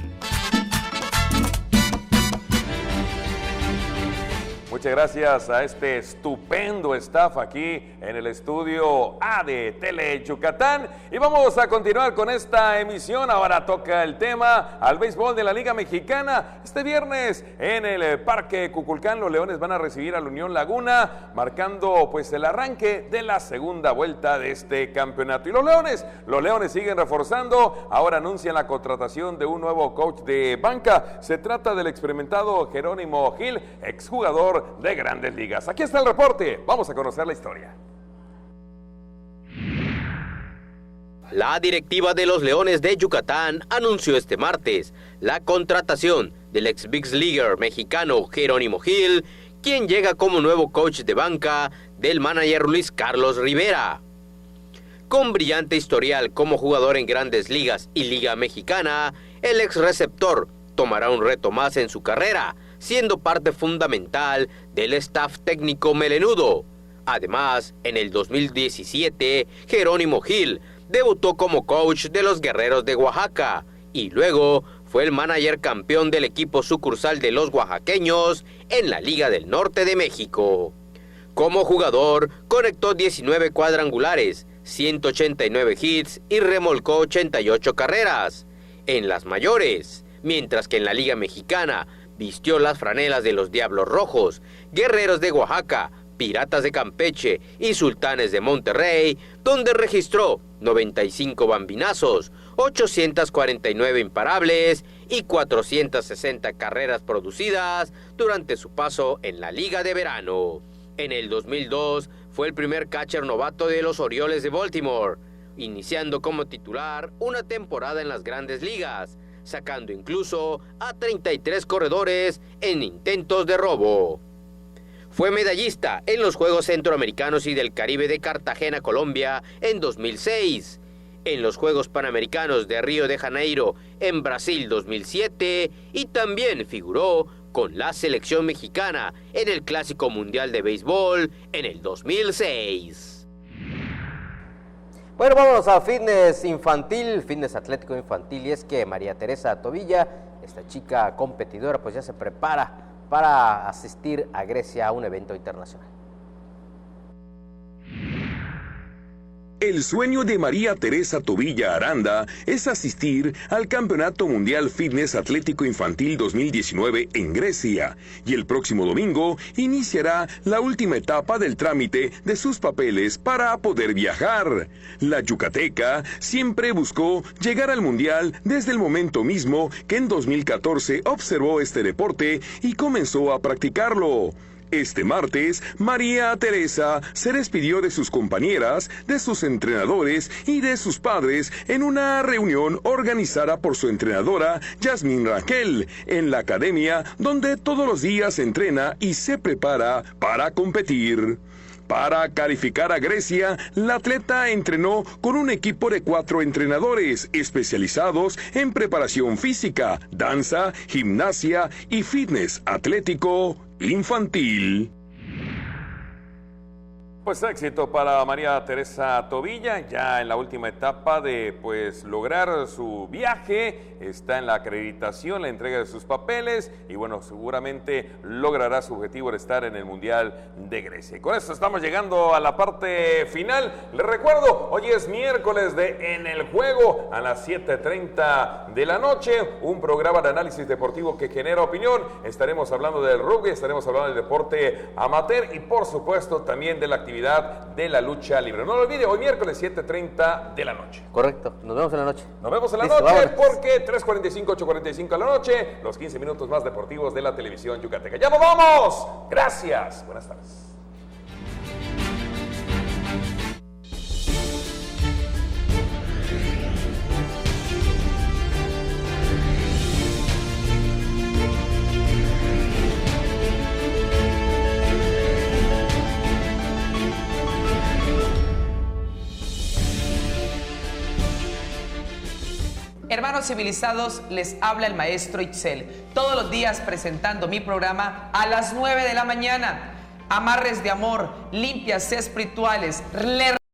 Muchas gracias a este estupendo staff aquí en el estudio A de Tele Yucatán. Y vamos a continuar con esta emisión. Ahora toca el tema al béisbol de la Liga Mexicana. Este viernes en el Parque Cuculcán los Leones van a recibir a la Unión Laguna, marcando pues el arranque de la segunda vuelta de este campeonato. Y los Leones siguen reforzando. Ahora anuncian la contratación de un nuevo coach de banca. Se trata del experimentado Jerónimo Gil, exjugador de Grandes Ligas. Aquí está el reporte, vamos a conocer la historia. La directiva de los Leones de Yucatán anunció este martes la contratación del ex Big Leaguer mexicano Jerónimo Gil, quien llega como nuevo coach de banca del manager Luis Carlos Rivera. Con brillante historial como jugador en Grandes Ligas y Liga Mexicana, el ex receptor tomará un reto más en su carrera, siendo parte fundamental del staff técnico melenudo. Además, en el 2017, Jerónimo Gil debutó como coach de los Guerreros de Oaxaca y luego fue el manager campeón del equipo sucursal de los oaxaqueños en la Liga del Norte de México. Como jugador, conectó 19 cuadrangulares, 189 hits y remolcó 88 carreras en las mayores, mientras que en la Liga Mexicana vistió las franelas de los Diablos Rojos, Guerreros de Oaxaca, Piratas de Campeche y Sultanes de Monterrey, donde registró 95 bambinazos, 849 imparables y 460 carreras producidas durante su paso en la Liga de Verano. En el 2002 fue el primer catcher novato de los Orioles de Baltimore, iniciando como titular una temporada en las Grandes Ligas, sacando incluso a 33 corredores en intentos de robo. Fue medallista en los Juegos Centroamericanos y del Caribe de Cartagena, Colombia, en 2006. en los Juegos Panamericanos de Río de Janeiro en Brasil 2007 y también figuró con la selección mexicana en el Clásico Mundial de Béisbol en el 2006. Bueno, vámonos a fitness infantil, fitness atlético infantil, y es que María Teresa Tobilla, esta chica competidora, pues ya se prepara para asistir a Grecia a un evento internacional. El sueño de María Teresa Tobilla Aranda es asistir al Campeonato Mundial Fitness Atlético Infantil 2019 en Grecia, y el próximo domingo iniciará la última etapa del trámite de sus papeles para poder viajar. La yucateca siempre buscó llegar al Mundial desde el momento mismo que en 2014 observó este deporte y comenzó a practicarlo. Este martes, María Teresa se despidió de sus compañeras, de sus entrenadores y de sus padres en una reunión organizada por su entrenadora, Yasmín Raquel, en la academia donde todos los días entrena y se prepara para competir. Para calificar a Grecia, la atleta entrenó con un equipo de 4 entrenadores especializados en preparación física, danza, gimnasia y fitness atlético infantil. Pues éxito para María Teresa Tobilla, ya en la última etapa de lograr su viaje, está en la acreditación, la entrega de sus papeles y bueno, seguramente logrará su objetivo de estar en el Mundial de Grecia. Y con esto estamos llegando a la parte final. Les recuerdo, hoy es miércoles de En el Juego a las 7:30 de la noche, un programa de análisis deportivo que genera opinión. Estaremos hablando del rugby, estaremos hablando del deporte amateur y por supuesto también de la actividad de la lucha libre. No lo olvide, hoy miércoles 7:30 de la noche. Correcto, nos vemos en la noche. Nos vemos en la Listo, noche vámonos. porque 3:45, 8:45 de la noche, los 15 minutos más deportivos de la televisión yucateca. ¡Ya nos vamos! Gracias. Buenas tardes. Hermanos civilizados, les habla el maestro Itzel, todos los días presentando mi programa a las 9 de la mañana. Amarres de amor, limpias espirituales,